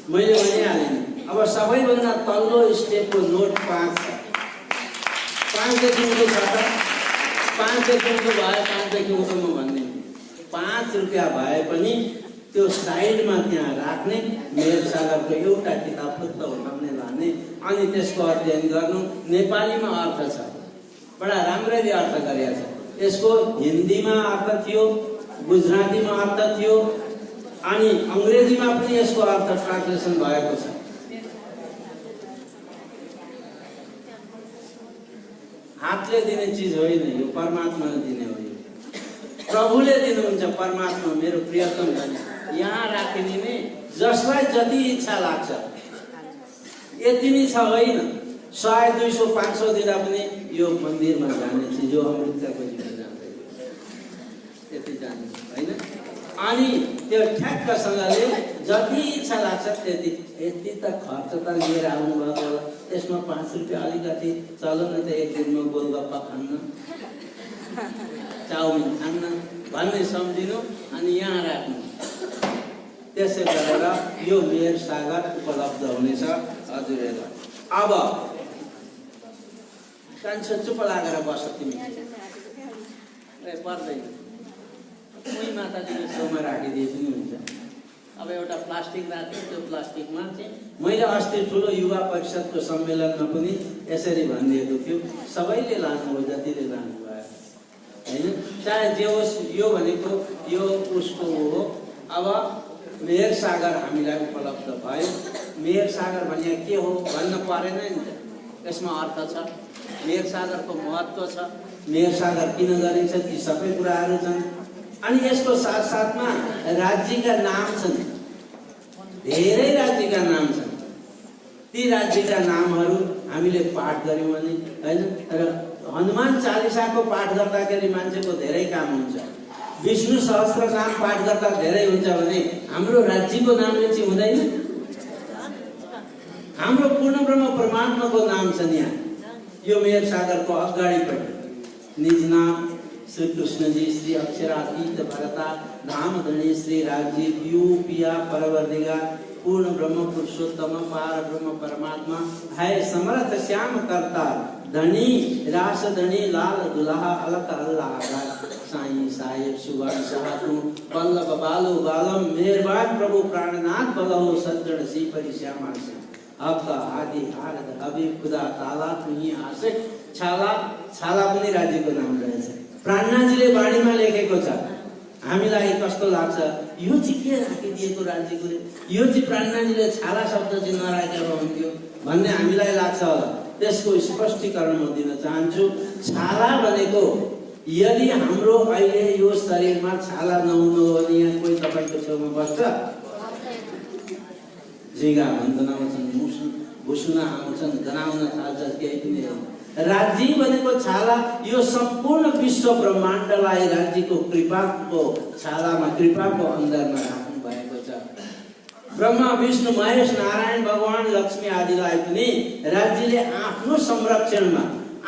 मैले भनिहालेँ नि, अब सबैभन्दा तल्लो स्टेपको नोट 5 छ। 5 देखि उँधो छ त, 5 देखि उँधो भए 5 देखि उँधो म भन्दिनँ। 5 रुपियाँ भए पनि त्यो साइडमा त्यहाँ राख्ने, मेहेर सागरको एउटा किताब फुत्त उठाउने लाने, अनि त्यसको अध्ययन गर्नु। नेपालीमा अर्थ छ, बडा राम्ररी अर्थ गरेको छ। यसको हिन्दीमा अर्थ थियो, गुजरातीमा अर्थ थियो, अनि अंग्रेजीमा पनि यसको अर्थ ट्रान्सलेसन भएको छ। हातले दिने चिज होइन यो, परमात्माले दिने हो। प्रभुले दिनुहुन्छ, परमात्मा मेरो प्रियतम धनी। यहाँ राखिदिने जसलाई जति इच्छा लाग्छ, यति नै छ होइन। 100 200 500 दिँदा पनि यो मन्दिरमा जाने चिज हो, अमृतको जीवन जान्छ, यति जान्छ होइन। अनि त्यो ठ्याक्कसँगले जति इच्छा लाग्छ त्यति, यति त खर्च त लिएर आउनुभएको होला, त्यसमा 5 रुपियाँ अलिकति चलो न त एक दिनमा गोलगप्पा खान्न, चाउमिन खान्न भन्ने सम्झिनु, अनि यहाँ राख्नु। त्यसै गरेर यो मेहेर सागर उपलब्ध हुनेछ हजुरहरुलाई। अब कान्छो चुप लागेर बस, तिमी पर्दैन, कोही माताजीले छेउमा राखिदिए पनि हुन्छ। अब एउटा प्लास्टिक राख्यो, त्यो प्लास्टिकमा चाहिँ मैले अस्ति ठुलो युवा परिषदको सम्मेलनमा पनि यसरी भनिदिएको थियो, सबैले लानु हो जतिले लानुभयो होइन, चाहे जे होस्। यो भनेको यो उसको हो। अब मेहेर सागर हामीलाई उपलब्ध भयो। मेहेर सागर भने के हो भन्न परेन नि त, यसमा अर्थ छ, मेहेर सागरको महत्त्व छ, मेहेर सागर किन गरिन्छ, ती सबै कुराहरू छन्। अनि यसको साथसाथमा राज्यका नाम छन्, धेरै राज्यका नाम छन्। ती राज्यका नामहरू हामीले पाठ गर्यौँ भने होइन, र हनुमान चालिसाको पाठ गर्दाखेरि मान्छेको धेरै काम हुन्छ, विष्णु सहस्त्र नाम पाठ गर्दा धेरै हुन्छ भने हाम्रो राज्यको नामले चाहिँ हुँदैन। हाम्रो पूर्ण ब्रह्म परमात्माको नाम छ यहाँ। यो मेहेर सागरको अगाडिपट्टि निज नाम श्री कृष्ण जी श्री अक्षरातीत भरता धाम धनी श्री राज्य पियू पिया परवरदिगा पूर्ण ब्रह्म पुरुषोत्तम पार ब्रह्म परमात्मा है समर्थ श्याम करता धनी रास धनी लाल दुल्हा अलक अल्लाह साईं साहेब सुगन सहातु बल्लभ बालो बालम मेहरबान प्रभु प्राणनाथ बलहो सज्जन सी परिश्यामा आपका आदि आरद हबीब खुदा ताला तुही आशिक छाला छाला पनि राज्यको नाम रहेछ प्राणनाथजीले बाणीमा लेखेको छ हामीलाई कस्तो लाग्छ यो चाहिँ के राखिदिएको राज्यको यो चाहिँ प्राणनाथजीले छाला शब्द चाहिँ नराखेर हुन्थ्यो भन्ने हामीलाई लाग्छ होला त्यसको स्पष्टीकरण म दिन चाहन्छु छाला भनेको यदि हाम्रो अहिले यो शरीरमा छाला नहुनु हो भने यहाँ कोही तपाईको छेउमा बस्छ जिगा भन्दन आउँछन् भुसुना आउँछन् गनाउन थाल्छ केही पनि राज्य भनेको छाला यो सम्पूर्ण विश्व ब्रह्माण्डलाई राज्यको कृपाको छालामा कृपाको अन्दरमा राख्नु भएको छ ब्रह्मा विष्णु महेश नारायण भगवान लक्ष्मी आदिलाई पनि राज्यले आफ्नो संरक्षणमा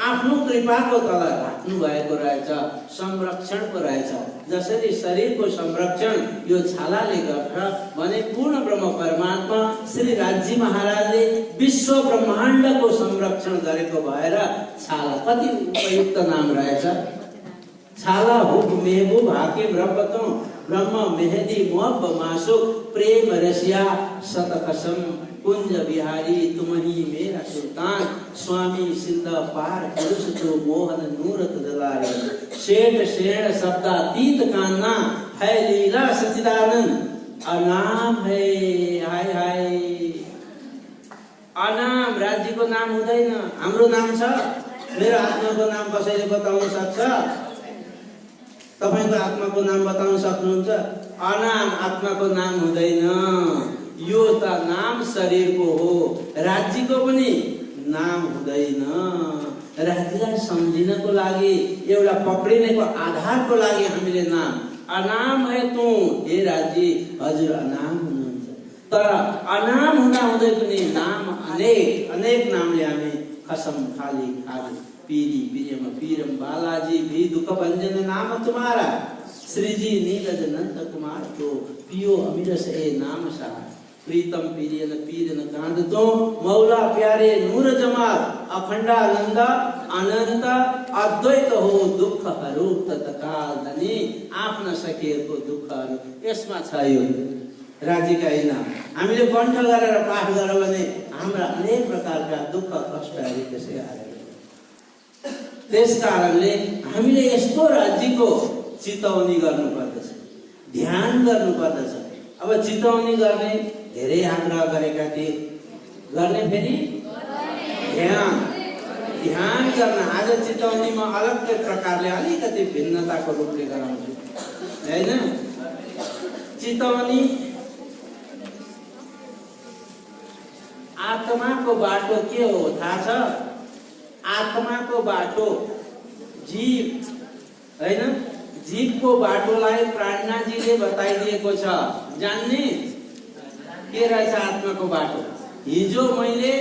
आफ्नो कृपाको तल राख्नु भएको रहेछ संरक्षणको रहेछ जसरी शरीरको संरक्षण यो छालाले गर्छ भने पूर्ण ब्रह्म परमात्मा श्री राज्य महाराजले विश्व ब्रह्माण्डको संरक्षण गरेको भएर छाला कति उपयुक्त नाम रहेछ छाला हुक मेहबूब हाकिम रब्बतों ब्रह्म मेहदी मोहब्ब मासुक प्रेम रसिया शतकसम कुंज बिहारी तुमही मेरा सुल्तान स्वामी सिंध पार पुरुष तो मोहन नूरत दलारे शेठ शेण शब्दातीत कान्ना है लीला सचिदानंद अनाम है हाय हाय अनाम राज्यको नाम हुँदैन हाम्रो नाम छ मेरो आत्माको नाम कसैले बताउन सक्छ तपाईको आत्माको नाम बताउन सक्नुहुन्छ अनाम आत्माको नाम हुँदैन यो त नाम शरीरको हो राज्यको पनि नाम हुँदैन राज्यलाई सम्झिनको लागि एउटा पक्रिनेको आधारको लागि हामीले नाम अनाम है तू हे राज्य हजुर अनाम हुनुहुन्छ तर अनाम हुँदा हुँदै पनि नाम अनेक अनेक नामले हामी खसम खाली खाली पीरी प्रियम पीरम बालाजी भी दुख भंजन नाम तुम्हारा श्री जी नीरज नंद कुमार को पियो अमिरस ए नाम सा प्रीतम पीरियन पीरन कांद तो मौला प्यारे नूर जमाल अखंडानंद अनंत अद्वैत हो दुख हरू तत्काल धनी आफ्ना सखीहरुको दुखहरु यसमा छ यो राज्यका हैन हामीले कण्ठ गरेर पाठ गर्यो भने हाम्रा अनेक प्रकारका दुख कष्टहरु त्यसै आए त्यसकारणले हामीले यस्तो राज्यको चितवनी गर्नुपर्दछ ध्यान गर्नुपर्दछ अब चितवनी गर्ने धेरै आग्रह गरेका थिए गर्ने फेरि ध्यान ध्यान गर्न आज चितवनीमा अलग्गै प्रकारले अलिकति भिन्नताको रूपले गराउँछु हैन चितवनी आत्माको बाटो के हो थाहा छ आत्माको बाटो जीव हैन जीवको बाटोलाई प्राणनाथजीले बताइदिएको छ जान्ने के रहेछ आत्माको बाटो हिजो मैले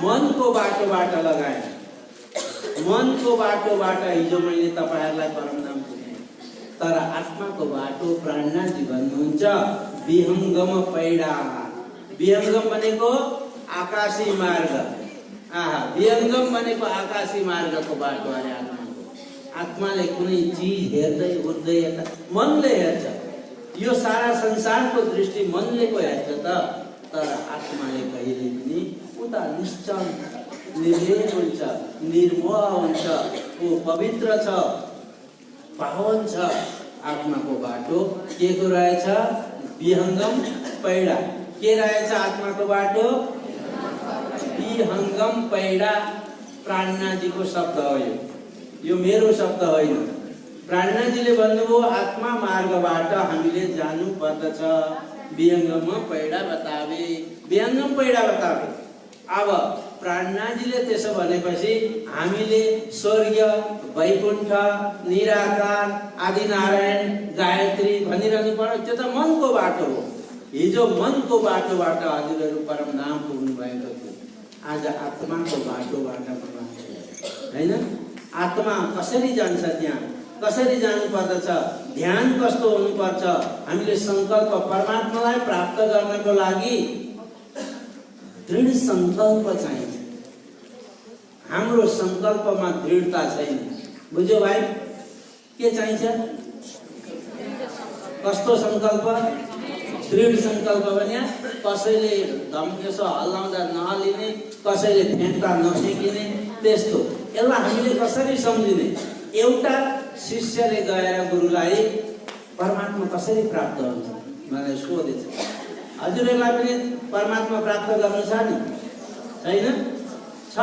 मनको बाटोबाट लगाए मनको बाटोबाट हिजो मैले तपाईहरुलाई परमधाम पुर्याए तर आत्माको बाटो प्राणनाथजी भन्नुहुन्छ विहंगम पैडा विहंगम भनेको आकाशी मार्ग आहा विहंगम भनेको आकाशी मार्गको बाटो अरे आत्माले कुनै चीज हेर्दै उड्दै मनले हेर्छ यो सारा संसारको दृष्टि मनले को हेर्छ त तर आत्माले कहिले पनि उता निश्चल निर्लेप हुन्छ निर्मोह हुन्छ ओ पवित्र छ पावन छ आत्माको बाटो के को रहेछ विहंगम पैडा के रहेछ आत्माको बाटो विहंगम पैडा प्राणनाथजीको शब्द हो यो मेरो शब्द होइन प्राणनाथजीले भन्नुभयो आत्मा मार्गबाट हामीले जानु पर्दछ विहंगम पैडा बतावे विहंगम पैडा बतावे अब प्राणनाथजीले त्यसो भनेपछि हामीले स्वर्ग वैकुण्ठ निराकार आदिनारायण गायत्री भनिरहनु पर्यो त्यो त मनको बाटो हो हिजो मनको बाटोबाट हजुरहरू परमधाम पुग्नु भएको थियो आज आत्माको बाटोबाट हैन आत्मा कसरी जान्छ त्यहाँ कसरी जानुपर्दछ, ध्यान कस्तो हुनुपर्छ, हामीले संकल्प परमात्मालाई प्राप्त गर्नको लागि दृढ संकल्प चाहिन्छ। हाम्रो संकल्पमा दृढता छैन। बुझ्यो भाइ? के चाहिन्छ? कस्तो संकल्प? दृढ संकल्प भने कसैले धम्केसो हल्लाउँदा नहलिने, कसैले फ्याँक्दा नफ्याँकिने, त्यस्तो। यसलाई हामीले कसरी सम्झिने? एउटा शिष्यले गएर गुरुलाई परमात्मा कसरी प्राप्त हुन्छ भनेर सोधेछ। हजुरहरूलाई पनि परमात्मा प्राप्त गर्नु छ नि? छैन? छ।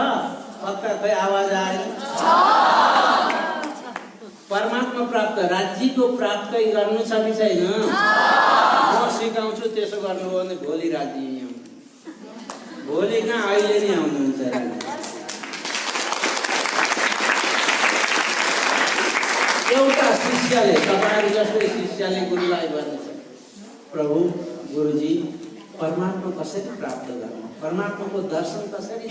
पक्का खै आवाज आयो? परमात्मा प्राप्त, राज्यको प्राप्त गर्नु छ कि छैन? म सिकाउँछु त्यसो गर्नु हो भने भोलि राज्य आउनु। भोलि कहाँ, अहिले नै आउनुहुन्छ। एउटा शिष्यले, तपाईहरु जस्तै शिष्यले गुरुलाई भन्छ, प्रभु गुरुजी परमात्मा कसरी प्राप्त गर्नु, परमात्माको दर्शन कसरी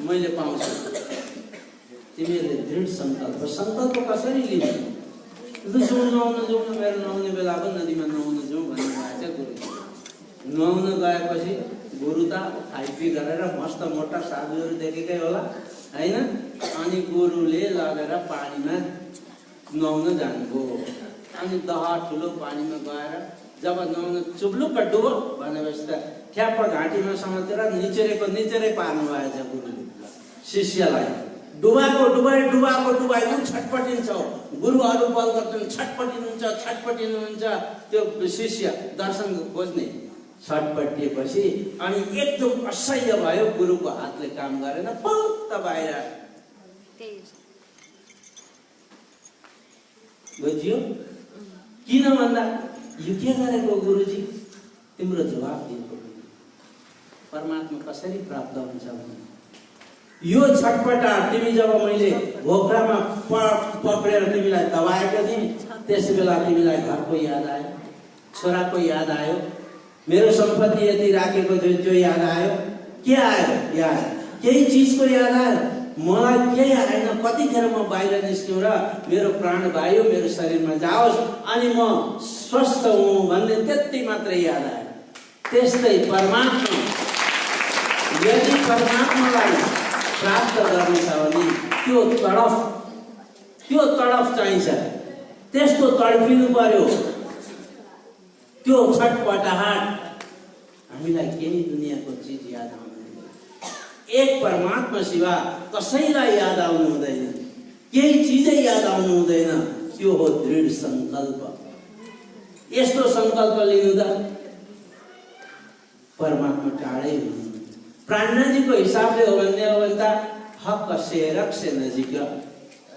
मैले पाउँछु? तिमीहरूले दृढ संकल्प कसरी लिनु? नुहाउन जाउँ, मेरो नुहाउने बेला पनि नदीमा नुहाउन जाउँ भन्नुभएको छ गुरुजी। नुहाउन गएपछि गुरु त खाइपी गरेर मस्त मोटा साधुहरू देखेकै होला हैन? अनि गुरुले लगेर पानीमा नुहाउन जानुभयो। अनि दहा ठुलो पानीमा गएर जब नुहाउन चुब्लुक्क डुबो भनेपछि त ठ्याप्प घाँटीमा समातेर निचेरै पार्नु भएछ गुरुले शिष्यलाई। डुबाको डुबाई उ छटपटिन्छ। गुरुहरू बल गर्छन्, छटपटिनुहुन्छ। त्यो शिष्य दर्शन खोज्ने छटपटिएपछि अनि एकदम असह्य भयो। गुरुको हातले काम गरेन, पत्त बाहिर। बुझ्यो? किन भन्दा यो के गरेको गुरुजी? तिम्रो जवाब दिएको। परमात्मा कसरी प्राप्त हुन्छ भने यो छटपटाट तिमी जब मैले घोक्रामा पक्रेर तिमीलाई दबाएको थिएँ, त्यस बेला तिमीलाई घरको याद आयो, छोराको याद आयो, मेरो सम्पत्ति यति राखेको थियो त्यो याद आयो। के आयो याद? केही चिजको याद आयो? मलाई केही आएन। कतिखेर म बाहिर निस्क्यौँ र मेरो प्राण वायु मेरो शरीरमा जाओस् अनि म स्वस्थ हुँ भन्ने त्यति मात्रै याद आयो। त्यस्तै परमात्मा, यदि परमात्मालाई प्राप्त गर्नु छ भने त्यो तडफ चाहिन्छ। त्यस्तो तडपिनु पर्यो। त्यो छटपटाहट हामीलाई केही दुनियाँको चिज याद आउँदैन। एक परमात्मा सिवा कसैलाई याद आउनु हुँदैन, केही चिजै याद आउनु हुँदैन। त्यो हो दृढ संकल्प। यस्तो संकल्प लिनु त परमात्मा टाढै हुनु। प्राणनाजीको हिसाबले हो भने हक सेहरक से नजिक,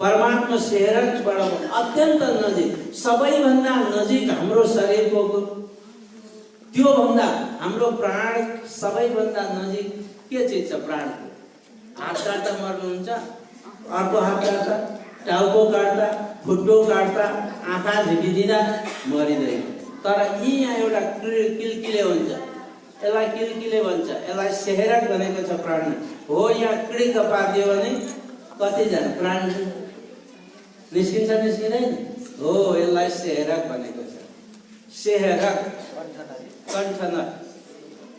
परमात्मा सेहरकबाट अत्यन्त नजिक, सबैभन्दा नजिक हाम्रो शरीरको त्यो भन्दा हाम्रो प्राण सबैभन्दा नजिक के चिज छ? प्राणको हात काट्दा मर्नुहुन्छ, अर्को हात काट्दा, टाउको काट्दा, खुट्टो काट्दा, आँखा झिकिदिँदा मरिँदैन। तर यहाँ एउटा किलकिले हुन्छ, यसलाई किलकिले भन्छ, यसलाई सेहरक भनेको छ प्राण हो। यहाँ क्लिक पारिदियो भने कतिजना प्राण निस्किँदैन हो। यसलाई सेहरक भनेको छ। सेहरक कण्ठनल,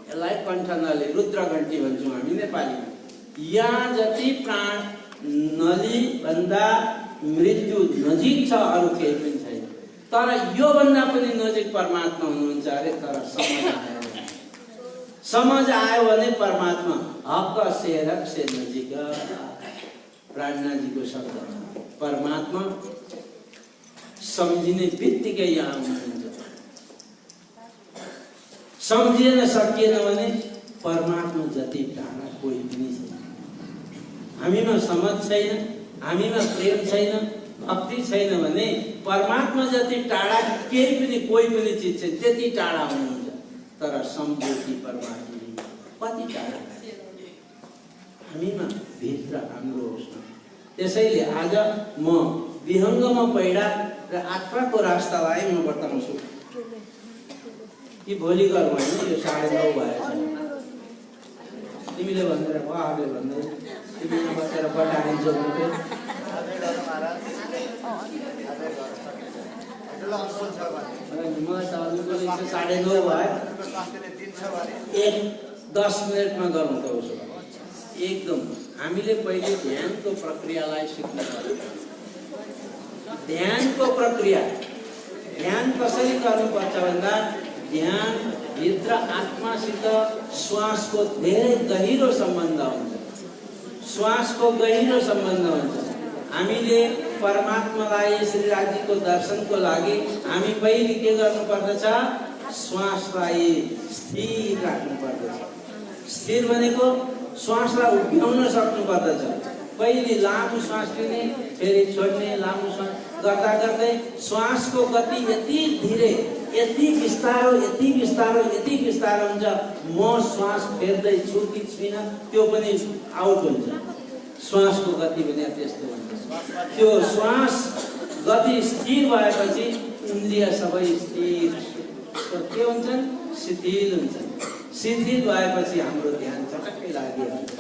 यसलाई कण्ठनली, रुद्रघण्टी भन्छौँ हामी नेपालीमा। यहाँ जति प्राण नली भन्दा मृत्यु नजिक छ अरू केही पनि छैन। तर यो भन्दा पनि नजिक परमात्मा हुनुहुन्छ अरे। तर समझ आयो भने परमात्मा हक सेहरक से नजिक। प्राणनाजीको शब्द छ। परमात्मा सम्झिने बित्तिकै यहाँ हुनुहुन्छ। सम्झिन सकिएन भने परमात्मा जति टाढा कोही पनि छैन। हामीमा समझ छैन, हामीमा प्रेम छैन, भक्ति छैन भने परमात्मा जति टाढा केही पनि कोही पनि चिज छैन। त्यति टाढा हुनुहुन्छ। तर सम्झौती परमात्मा कति टाढा हामीमा भित्र हाम्रो होस् न। त्यसैले आज म विहङ्गमा पैडा र आत्माको रास्तालाई म बताउँछु कि भोलि गरौँ होइन। यो 9:30 भएछ। तिमीले भनेर उहाँहरूले भन्दै तिमी यहाँ बसेर बटालिन्छौ भने ल अनुकूल छ भने मलाई त अनुकूल 9:30 भयो अनुकूल स्वास्थ्यले दिन छ भने 10 मिनेटमा गरौँ त उसो भए। एकदम हामीले पहिले ध्यानको प्रक्रियालाई सिक्नु पर्यो। ध्यानको प्रक्रिया ध्यान कसरी गर्नुपर्छ भन्दा ध्यान भित्र आत्मासित श्वासको धेरै गहिरो सम्बन्ध हुन्छ। श्वासको गहिरो सम्बन्ध हुन्छ। हामीले परमात्मालाई श्रीराजीको दर्शनको लागि हामी पहिले के गर्नुपर्दछ? श्वासलाई स्थिर राख्नु पर्दछ। स्थिर भनेको श्वासलाई उभ्याउन सक्नु पर्दछ। पहिले लामो श्वास लिने, फेरि छोड्ने, लामो श्वास गर्दा गर्दै श्वासको गति यति धीरे, यति बिस्तारो, यति बिस्तारो, यति बिस्तारो हुन्छ। म श्वास फेर्दै छु कि छुइनँ त्यो पनि आउट हुन्छ। श्वासको गति भने त्यस्तो हुन्छ। त्यो श्वास गति स्थिर भएपछि इन्द्रिय सबै स्थिर के हुन्छन्? शिथिल हुन्छन्। शिथिल भएपछि हाम्रो ध्यान चटक्कै लागिहाल्छ।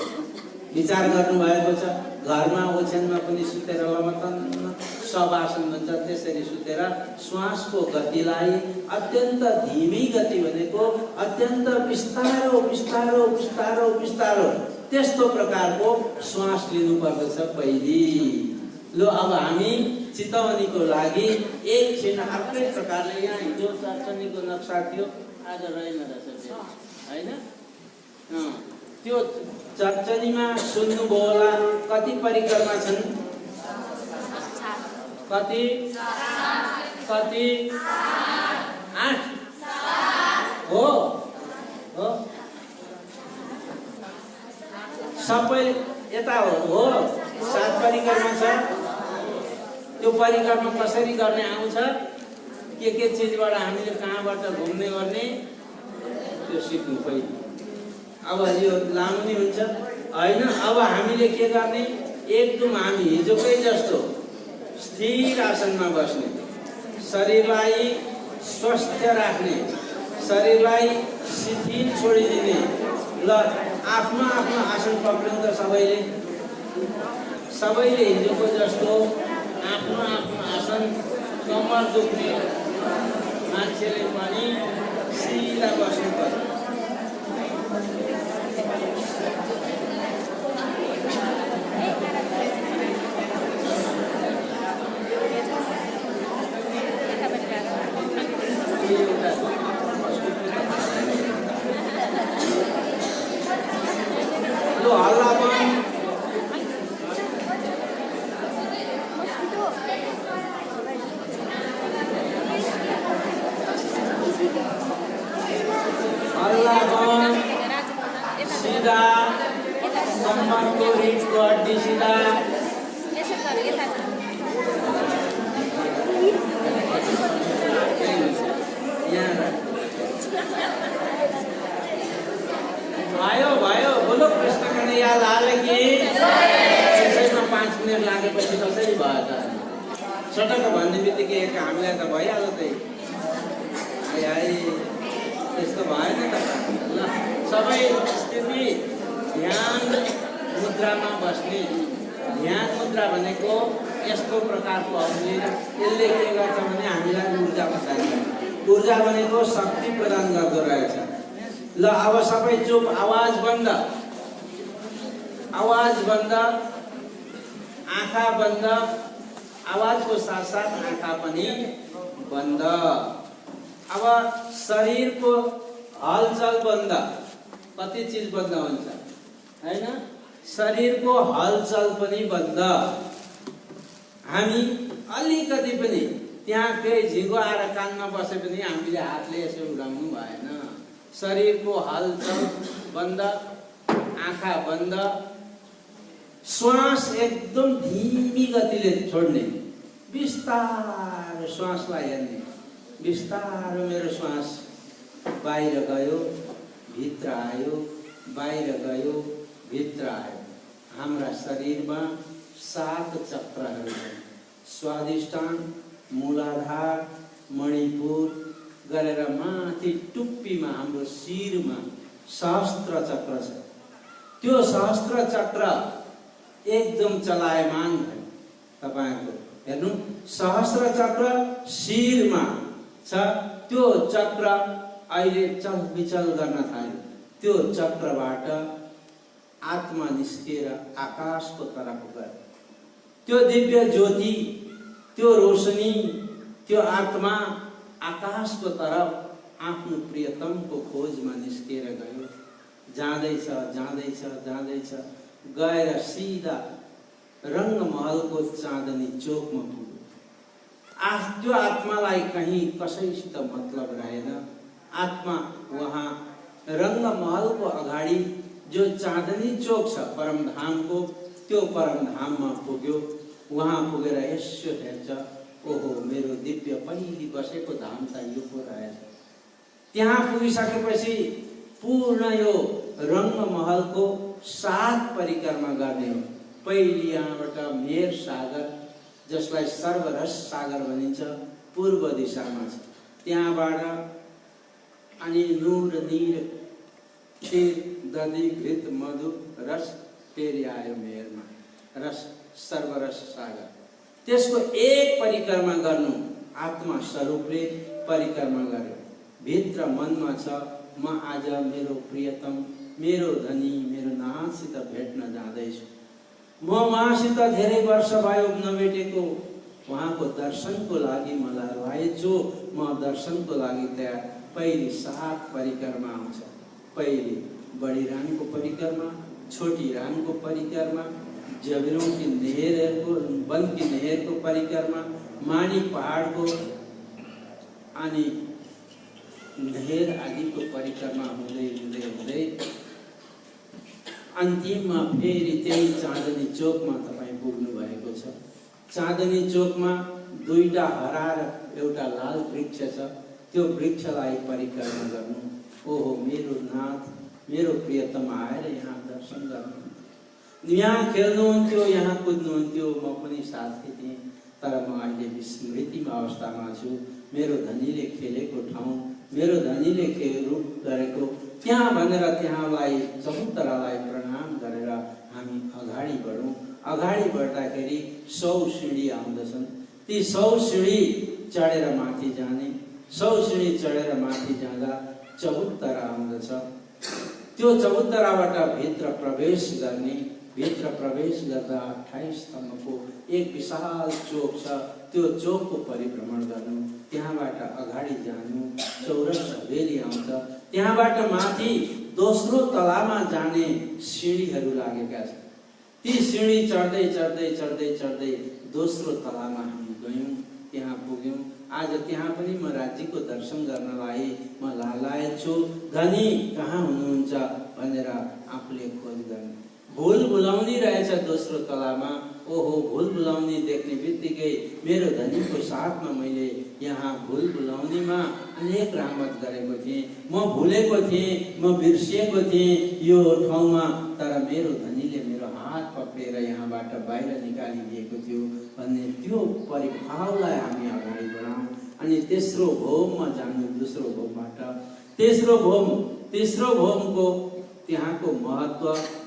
विचार गर्नुभएको छ घरमा ओछ्यानमा पनि सुतेर लमतन्न शवासन भन्छ, त्यसरी सुतेर श्वासको गतिलाई अत्यन्त धीमी गति भनेको अत्यन्त बिस्तारो बिस्तारो बिस्तारो बिस्तारो त्यस्तो प्रकारको श्वास लिनुपर्दछ पहिले। लो अब हामी चितवनीको लागि एकछिन अर्कै प्रकारले, यहाँ हिजो चर्चनीको नक्सा थियो, आज रहेन रहेछ होइन? त्यो चर्चनीमा सुन्नुभयो होला। कति परिक्रमा छन्? कति? 8 हो हो सबै यता हो 7 परिक्रमा छ। त्यो परिक्रमा कसरी गर्ने आउँछ? के चिजबाट हामीले कहाँबाट घुम्ने गर्ने त्यो सिक्नु पहिले। अब यो लामो नि हुन्छ होइन? अब हामीले के गर्ने? एकदम हामी हिजोकै जस्तो स्थिर आसनमा बस्ने, शरीरलाई स्वस्थ राख्ने, शरीरलाई शिथिल छोडिदिने। ल आफ्नो आफ्नो आसन पक्रिउँ त सबैले हिजोको जस्तो आफ्नो आफ्नो आसन। कम्मर दुख्ने मान्छेले पनि सिधा बस्नु पर्छ। भयो बोलो कृष्ण कन्हैया लाल की। त्यसैमा 5 मिनट लागेपछि कसरी भयो त? सटक्क भन्ने बित्तिकै हामीलाई त भइहाल्यो त। त्यस्तो भएन त। ल सबै स्थिति ध्यान मुद्रामा बस्ने। ध्यान मुद्रा भनेको यस्तो प्रकारको अवधि, यसले के गर्छ भने हामीलाई ऊर्जा प्रदान गर्छ। ऊर्जा भनेको शक्ति प्रदान गर्दो रहेछ। ल अब सबै चुप, आवाज बन्द, आवाज बन्द, आँखा बन्द, आवाजको साथ साथ आँखा पनि बन्द। अब शरीरको हलचल बन्द। कति चिज बन्द हुन्छ हैन? शरीरको हलचल पनि बन्द। हामी अलिकति पनि त्यहाँ केही झिँगो आएर कानमा बसे पनि हामीले हातले यसो उडाउनु भएन। शरीरको हलचल बन्द, आँखा बन्द, श्वास एकदम धीमी गतिले छोड्ने, बिस्तारो श्वासलाई हेर्ने। बिस्तारो मेरो श्वास बाहिर गयो, भित्र आयो, बाहिर गयो, भित्र आयो। हाम्रा शरीरमा 7 चक्रहरू छन्। स्वादिष्ठान, मूलाधार, मणिपुर गरेर माथि टुप्पीमा हाम्रो शिरमा सहस्त्र चक्र छ। त्यो सहस्त्र चक्र एकदम चलायमान भयो। तपाईहरुको हेर्नु, सहस्र चक्र शिरमा छ। त्यो चक्र अहिले चलविचल गर्न थाल्यो। त्यो चक्रबाट आत्मा निस्केर आकाशको तर्फ गयो। त्यो दिव्य ज्योति, त्यो रोशनी, त्यो आत्मा आकाशको तरफ आफ्नो प्रियतमको खोजमा निस्केर गयो। जाँदैछ जाँदैछ जाँदैछ गएर सिधा रङ्गमहलको चाँदनी चोकमा पुग्यो। त्यो आत्मालाई कहीँ कसैसित मतलब रहेन। आत्मा वहाँ रङ्गमहलको अगाडि जो चाँदनी चोक छ परमधामको, त्यो परमधाममा पुग्यो। वहाँ पुगेर यसो हेर्छ, ओहो मेरो दिव्य पहिले बसेको धाम त यो पो रहेछ। त्यहाँ पुगिसकेपछि पूर्ण यो रङ्गमहलको 7 परिक्रमा गर्ने हो। पहिले यहाँबाट मेर सागर, जसलाई सर्वरस सागर भनिन्छ, पूर्व दिशामा छ। त्यहाँबाट अनि नुर नीर क्षीर दधी घृत मधु रस फेरि आयो मेरमा, रस सर्वरस सागर। त्यसको एक परिक्रमा गर्नु आत्मा स्वरूपले परिक्रमा गर्यो। भित्र मनमा छ, म आज मेरो प्रियतम, मेरो धनी, मेरो नाथसित भेट्न जाँदैछु। म उहाँसित धेरै वर्ष भयो नभेटेको। उहाँको दर्शनको लागि मलाई लाएछु। म दर्शनको लागि तयार। पहिले 7 परिक्रमा आउँछ। पहिले बडी रानीको परिक्रमा, छोटी रानीको परिक्रमा, जबरों की नहरको, वन की नहरको परिक्रमा, मानी पहाडको अनि नहर आदिको परिक्रमा हुँदै हुँदै हुँदै अन्तिममा फेरि त्यही चाँदनी चोकमा तपाईँ पुग्नु भएको छ। चाँदनी चोकमा 2टा हरा र एउटा लाल वृक्ष छ। त्यो वृक्षलाई परिक्रमा गर्नु। ओहो मेरो नाथ, मेरो प्रियतम आएर यहाँ दर्शन गर्नु। यहाँ खेल्नुहुन्थ्यो, यहाँ कुद्नुहुन्थ्यो, म पनि साथै थिएँ। तर म अहिले विस्मृतिमा अवस्थामा छु। मेरो धनीले खेलेको ठाउँ, मेरो धनीले रूप गरेको त्यहाँ भनेर त्यहाँलाई चबुतरालाई प्रणाम गरेर हामी अगाडि बढौँ। अगाडि बढ्दाखेरि 100 सिँढी आउँदछन्। ती 100 सिँढी चढेर माथि जाने, 100 सिँढी चढेर माथि जाँदा चबुतरा आउँदछ। त्यो चबुतराबाट भित्र प्रवेश गर्ने। भित्र प्रवेश गर्दा 28 स्तम्भको एक विशाल चोक छ। त्यो चोकको परिभ्रमण गर्नु। त्यहाँबाट अगाडि जानु, चौरस हवेली आउँछ। त्यहाँबाट माथि दोस्रो तलामा जाने सिँढीहरू लागेका छन्। ती सिँढी चढ्दै चढ्दै चढ्दै चढ्दै दोस्रो तलामा हामी गयौँ। त्यहाँ पुग्यौँ। आज त्यहाँ पनि म राज्यको दर्शन गर्नलाई म लालायत छु। धनी कहाँ हुनुहुन्छ भनेर आफूले खोज गर्ने। भुल भुलाउनी रहेछ दोस्रो तलामा। ओहो भुल भुलाउनी देख्ने बित्तिकै मेरो धनीको साथमा मैले यहाँ भुल भुलाउनीमा अनेक रामत गरेको थिएँ। म भुलेको थिएँ, म बिर्सिएको थिएँ यो ठाउँमा। तर मेरो धनीले मेरो हात पक्रेर यहाँबाट बाहिर निकालिदिएको थियो भन्ने त्यो परिभावलाई हामी अगाडि बढाउँ। अनि तेस्रो भोममा जानु। दोस्रो भोमबाट तेस्रो भोमको त्यहाँको महत्व,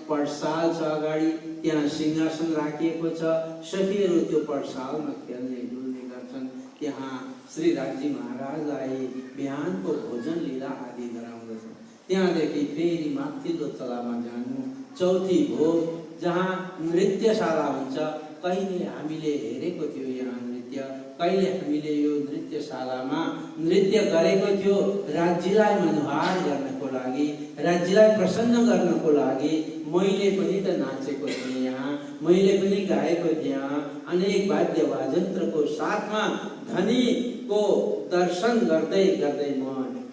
पडसाल छ अगाडि, त्यहाँ सिंहासन राखिएको छ। सखीहरू त्यो पडसालमा खेल्ने डुल्ने गर्छन्। त्यहाँ श्री राज्य महाराजलाई बिहानको भोजन लीला आदि गराउँदछ। त्यहाँदेखि फेरि माथिल्लो तलामा जानु। चौथी भोग जहाँ नृत्यशाला हुन्छ। कहिले हामीले हेरेको थियो यहाँ नृत्य, कहिले हामीले यो नृत्यशालामा नृत्य गरेको थियो। राज्यलाई मनोहार गर्नको लागि, राज्यलाई प्रसन्न गर्नको लागि मैले पनि त नाचेको थिएँ यहाँ, मैले पनि गाएको थिएँ यहाँ। अनेक वाद्य वाजन्त्रको साथमा धनीको दर्शन गर्दै गर्दै म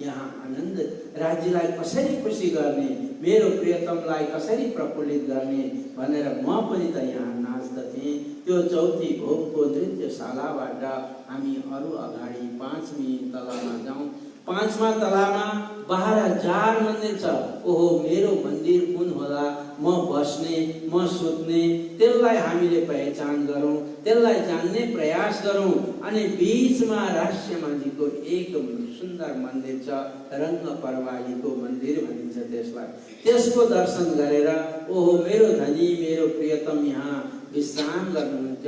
यहाँ आनन्द, राज्यलाई कसरी खुसी गर्ने, मेरो प्रियतमलाई कसरी प्रफुल्लित गर्ने भनेर म पनि त यहाँ नाच्दथेँ। त्यो चौथी भोगको नृत्यशालाबाट हामी अरू अगाडि 5वीं तलामा जाउँ। 5वां तलामा 12,000 मन्दिर छ। ओहो मेरो मन्दिर कुन होला, म बस्ने, म सुत्ने, त्यसलाई हामीले पहिचान गरौँ, त्यसलाई जान्ने प्रयास गरौँ। अनि बीचमा रहस्यमाजीको एक सुन्दर मन्दिर छ, रङ्ग परवाहीको मन्दिर भनिन्छ त्यसलाई। त्यसको दर्शन गरेर ओहो मेरो धनी, मेरो प्रियतम यहाँ विश्राम गर्नुहुन्छ।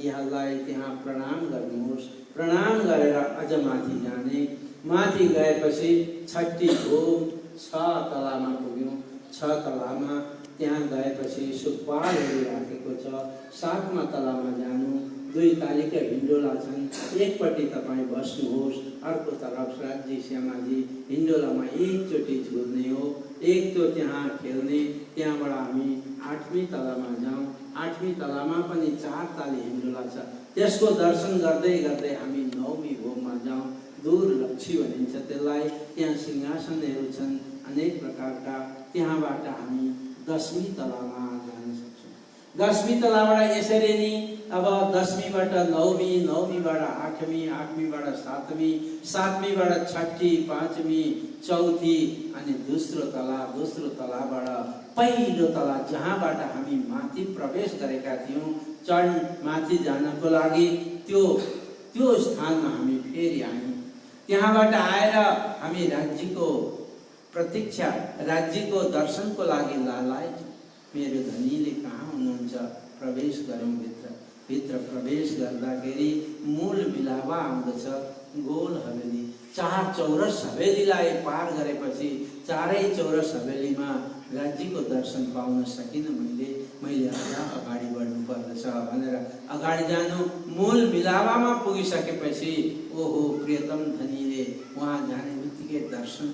यहाँलाई त्यहाँ प्रणाम गर्नुहोस्। प्रणाम गरेर अझ माथि जाने। माथि गएपछि 6 घुम 6 तलामा पुग्यौँ। 6 तलामा त्यहाँ गएपछि सुकपालहरू राखेको छ। 7मा तलामा जानु। 2 तालिका हिन्डोला छन्। एकपट्टि तपाईँ बस्नुहोस्, अर्कोतर्फ राज्य श्यामाजी हिन्डोलामा एकचोटि झुल्ने हो। एक तो त्यहाँ खेल्ने। त्यहाँबाट हामी 8वीं तलामा जाउँ। 8वीं तलामा पनि 4 ताली हिन्डोला छ। त्यसको दर्शन गर्दै गर्दै हामी 9वीं भोगमा जाउँ। दूर लक्ष्य भनिन्छ त्यसलाई। त्यहाँ सिंहासनहरू छन् अनेक प्रकारका। त्यहाँबाट हामी 10वीं तलामा जान सक्छौँ। 10वीं तलाबाट यसरी नै अब 10वींबाट 9वीं, 9वींबाट 8वीं, 8वींबाट 7वीं, 7वींबाट 6ठी, 5वीं, 4थी अनि दोस्रो तलाबाट पहिलो तला जहाँबाट हामी माथि प्रवेश गरेका थियौँ माथि जानको लागि त्यो स्थानमा हामी फेरि आयौँ। त्यहाँबाट आएर हामी राज्यको प्रतीक्षा, राज्यको दर्शनको लागि लालायत। मेरो धनीले कहाँ हुनुहुन्छ? प्रवेश गरौँ भित्र प्रवेश गर्दाखेरि मूल मिलावा आउँदछ। गोल हवेली, 4 चौरस हवेलीलाई पार गरेपछि 4 चौरस हवेलीमा राज्यको दर्शन पाउन सकिनँ। मैले अगाडि बढ्नु पर्दछ भनेर अगाडि जानु। मूल मिलावामा पुगिसकेपछि ओहो प्रियतम धनीले वहाँ जाने बित्तिकै दर्शन,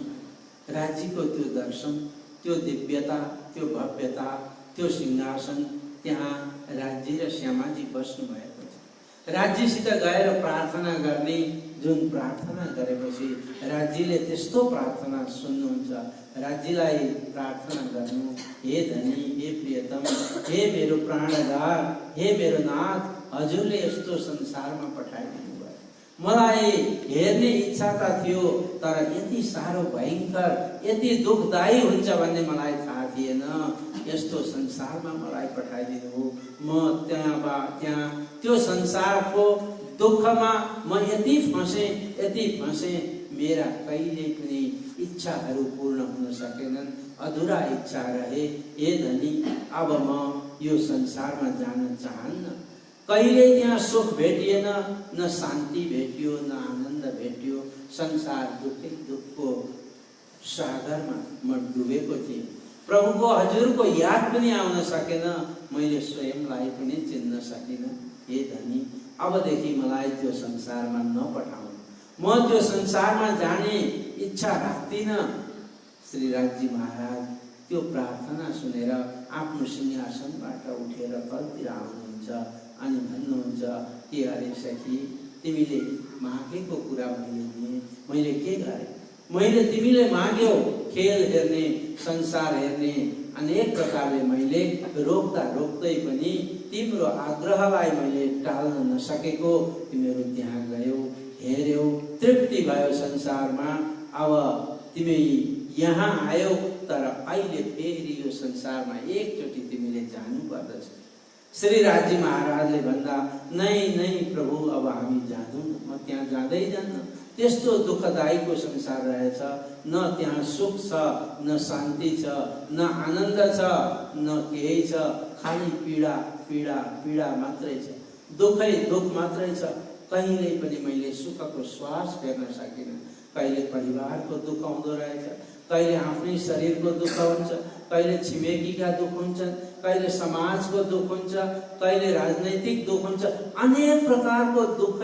राज्यको त्यो दर्शन, त्यो दिव्यता, त्यो भव्यता, त्यो सिंहासन, त्यहाँ राज्य र श्यामाजी बस्नु भएको छ। राज्यसित गएर प्रार्थना गर्ने, जुन प्रार्थना गरेपछि राज्यले त्यस्तो प्रार्थना सुन्नुहुन्छ। राज्यलाई प्रार्थना गर्नु, हे धनी, हे प्रियतम, हे मेरो प्राणदार, हे मेरो नाथ, हजुरले यस्तो संसारमा पठाइदिनु भयो। मलाई हेर्ने इच्छा त थियो, तर यति साह्रो भयङ्कर, यति दुखदायी हुन्छ भन्ने मलाई थाहा थिएन। यस्तो संसारमा मलाई पठाइदिनु हो। म त्यहाँ त्यो संसारको दुःखमा म यति फँसे, मेरा कहिले पनि इच्छाहरू पूर्ण हुन सकेनन्। अधुरा इच्छा रहे। हे धनी, अब म यो संसारमा जान चाहन्न। कहिले त्यहाँ सुख भेटिएन, न शान्ति भेटियो, न आनन्द भेटियो। संसार दुःखको सागरमा म डुबेको थिएँ। प्रभुको हजुरको याद पनि आउन सकेन। मैले स्वयंलाई पनि चिन्न सकिनँ। हे धनी, अबदेखि मलाई त्यो संसारमा नपठाउनु। म त्यो संसारमा जाने इच्छा राख्दिनँ। श्री राज्य महाराज त्यो प्रार्थना सुनेर आफ्नो सिंहासनबाट उठेर तलतिर आउनुहुन्छ अनि भन्नुहुन्छ, के अरे सखी, तिमीले मागेको कुरा मैले दिएँ। मैले के गरेँ? मैले तिमीले माग्यौ खेल हेर्ने, संसार हेर्ने, अनेक प्रकारले मैले रोक्दै पनि तिम्रो आग्रहलाई मैले टाल्न नसकेको। तिमीहरू त्यहाँ गयौ, हेर्यौ, तृप्ति भयो संसारमा। अब तिमी यहाँ आयौ, तर अहिले फेरि यो संसारमा एकचोटि तिमीले जानु पर्दछ। श्री राज्य महाराजले भन्दा, नै प्रभु, अब हामी जाँदैनौँ, म त्यहाँ जाँदै जान्न। त्यस्तो दुःखदायीको संसार रहेछ। न त्यहाँ सुख छ, न शान्ति छ, न आनन्द छ, न केही छ। खाली पीडा मात्रै छ। दुःख मात्रै छ। कहिले पनि मैले सुखको श्वास फेर्न सकिनँ। कहिले परिवारको दुःख आउँदो रहेछ, कहिले आफ्नै शरीरको दुःख हुन्छ, कहिले छिमेकीका दुःख हुन्छन्, कहिले समाजको दुःख हुन्छ, कहिले राजनैतिक दुःख हुन्छ। अनेक प्रकारको दुःख।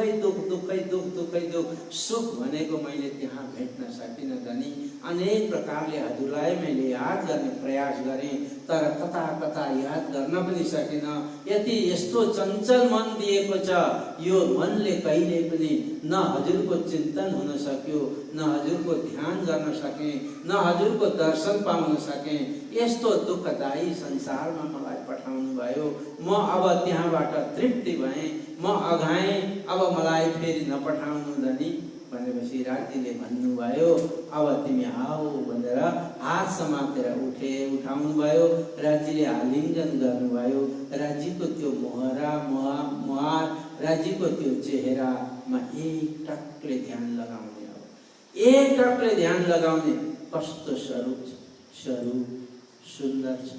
सुख भनेको मैले त्यहाँ भेट्न सकिनँ धनी। अनेक प्रकारले हजुरलाई मैले याद गर्ने प्रयास गरेँ, तर कता याद गर्न पनि सकिनँ। यस्तो चञ्चल मन दिएको छ, यो मनले कहिले पनि न हजुरको चिन्तन हुन सक्यो, न हजुरको ध्यान गर्न सके, न हजुरको दर्शन पाउन सके। यस्तो दुःखदायी संसारमा मलाई पठाउनु भयो। म अब त्यहाँबाट तृप्ति भएँ, म अघाएँ, अब मलाई फेरि नपठाउनु धनी भनेपछि राज्यले भन्नुभयो, अब तिमी आऊ भनेर हात समातेर उठाउनु भयो। राज्यले आलिङ्गन गर्नुभयो। राज्यको त्यो मुहार, राज्यको त्यो चेहरामा एकटकले ध्यान लगाउने हो। एकटकले ध्यान लगाउने। कस्तो स्वरूप छ, सुन्दर छ,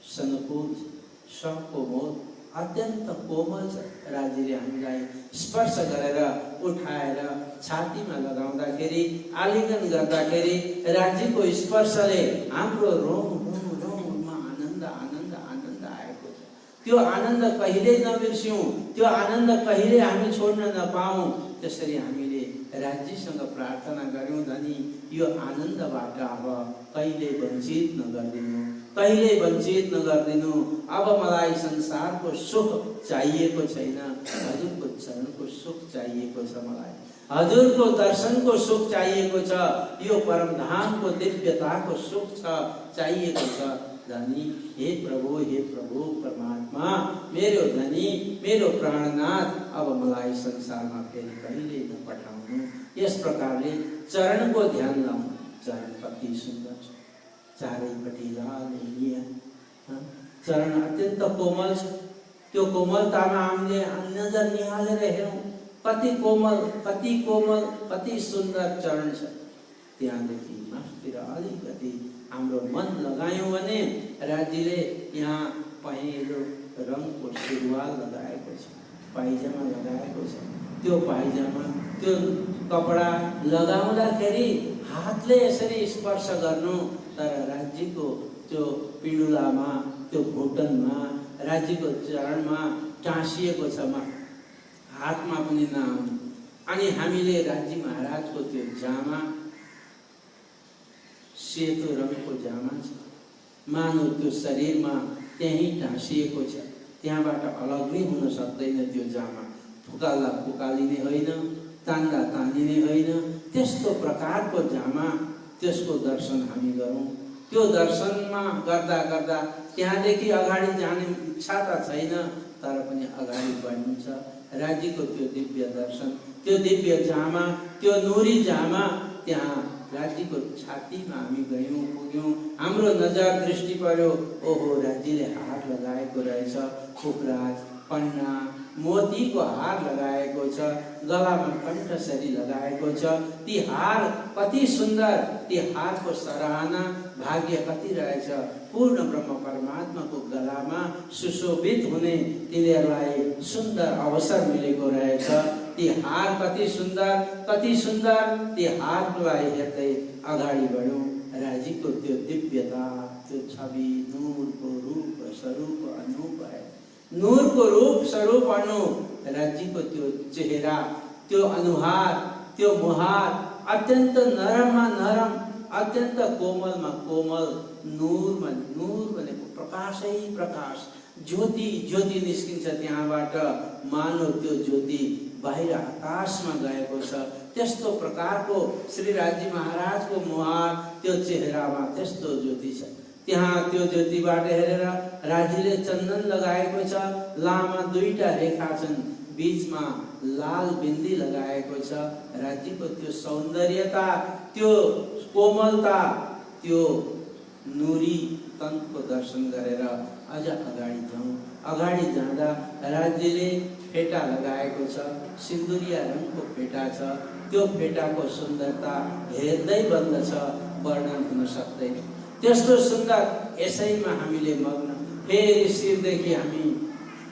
सनुकूल छ, सबको मोह अत्यन्त कोमल छ। राज्यले हामीलाई स्पर्श गरेर उठाएर छातीमा लगाउँदाखेरि, आलिङ्गन गर्दाखेरि राज्यको स्पर्शले हाम्रो रोममा आनन्द आनन्द आनन्द आएको छ। त्यो आनन्द कहिल्यै नबिर्स्यौँ, त्यो आनन्द कहिले हामी छोड्न नपाऊँ। त्यसरी हामीले राज्यसँग प्रार्थना गऱ्यौँ धनी, यो आनन्दबाट अब कहिले वञ्चित नगरिदिनु, कहिले वञ्चित नगरिदिनु। अब मलाई संसारको सुख चाहिएको छैन, हजुरको चरणको सुख चाहिएको छ, मलाई हजुरको दर्शनको सुख चाहिएको छ, यो परमधामको दिव्यताको सुख छ चाहिएको छ धनी। हे प्रभु परमात्मा, मेरो धनी, मेरो प्राणनाथ, अब मलाई संसारमा फेरि कहिले नपठाउनु। यस प्रकारले चरणको ध्यान लाउँ। चरण कति सुन्दर छ, चारैपट्टि लाल हिँडिया, चरण अत्यन्त कोमल छ। त्यो कोमलतामा हामीले नजर निहालेर हेरौँ, कति कोमल कति कोमल कति सुन्दर चरण छ। त्यहाँदेखि मास्तिर अलिकति हाम्रो मन लगायौँ भने राज्यले यहाँ पहेँलो रङको सुरुवाल लगाएको छ, पाइजामा लगाएको छ। त्यो पाइजामा त्यो कपडा लगाउँदाखेरि हातले यसरी स्पर्श गर्नु, तर राज्यको त्यो पिडुलामा, त्यो घुटनमा, राज्यको चरणमा टाँसिएको छ, हातमा पनि नआउने। अनि हामीले राज्य महाराजको त्यो जामा, सेतो रङको जामा छ, मानव त्यो शरीरमा त्यहीँ टाँसिएको छ, त्यहाँबाट अलग नै हुन सक्दैन। त्यो जामा फुकाल्दा फुकालिने होइन, तान्दा तानिने होइन, त्यस्तो प्रकारको जामा, त्यसको दर्शन हामी गरौँ। त्यो दर्शनमा गर्दा गर्दा त्यहाँदेखि अगाडि जाने इच्छा त छैन, तर पनि अगाडि बढ्नु छ। राज्यको त्यो दिव्य दर्शन, त्यो दिव्य जामा, त्यो नुरी जामा, त्यहाँ राज्यको छातीमा हामी गयौँ, पुग्यौँ, हाम्रो नजर दृष्टि पर्यो। ओहो, राज्यले हार लगाएको रहेछ, फुकराज, पन्ना, मोतीको हार लगाएको छ, गलामा कण्ठसरी लगाएको छ। ती हार कति सुन्दर, ती हारको सराहना भाग्य कति रहेछ। पूर्ण ब्रह्म परमात्माको गलामा सुशोभित हुने तिनीहरूलाई सुन्दर अवसर मिलेको रहेछ। ती हार कति सुन्दर कति सुन्दर, ती हारलाई हेर्दै अगाडि बढ्यौँ। राज्यको त्यो दिव्यता, त्यो छवि, नूरको रूप स्वरूप अनूप है, नूरको रूप स्वरूप अनूप। राज्यको त्यो चेहरा, त्यो अनुहार, त्यो मुहार अत्यन्त नरममा नरम, अत्यन्त कोमलमा कोमल, नूरमा नूर भनेको प्रकाशै प्रकाश, ज्योति ज्योति निस्किन्छ त्यहाँबाट, मानव त्यो ज्योति बाहिर आकाशमा गएको छ। त्यस्तो प्रकारको श्री राज्य महाराजको मुहार, त्यो चेहरामा त्यस्तो ज्योति छ। त्यहाँ त्यो ज्योतिबाट हेरेर राज्यले चन्दन लगाएको छ, लामा दुईटा रेखा छन्, बीचमा लाल बिन्दी लगाएको छ। राज्यको त्यो सौन्दर्यता, त्यो कोमलता, त्यो नुरी तन्तको दर्शन गरेर अझ अगाडि जाउँ। अगाडि जाँदा राज्यले फेटा लगाएको छ, सिन्दुरिया रङको फेटा छ। त्यो फेटाको सुन्दरता हेर्दै बन्दछ, वर्णन हुन सक्दैन, त्यस्तो सुन्दर। यसैमा हामीले मग्न, फेरि शिरदेखि हामी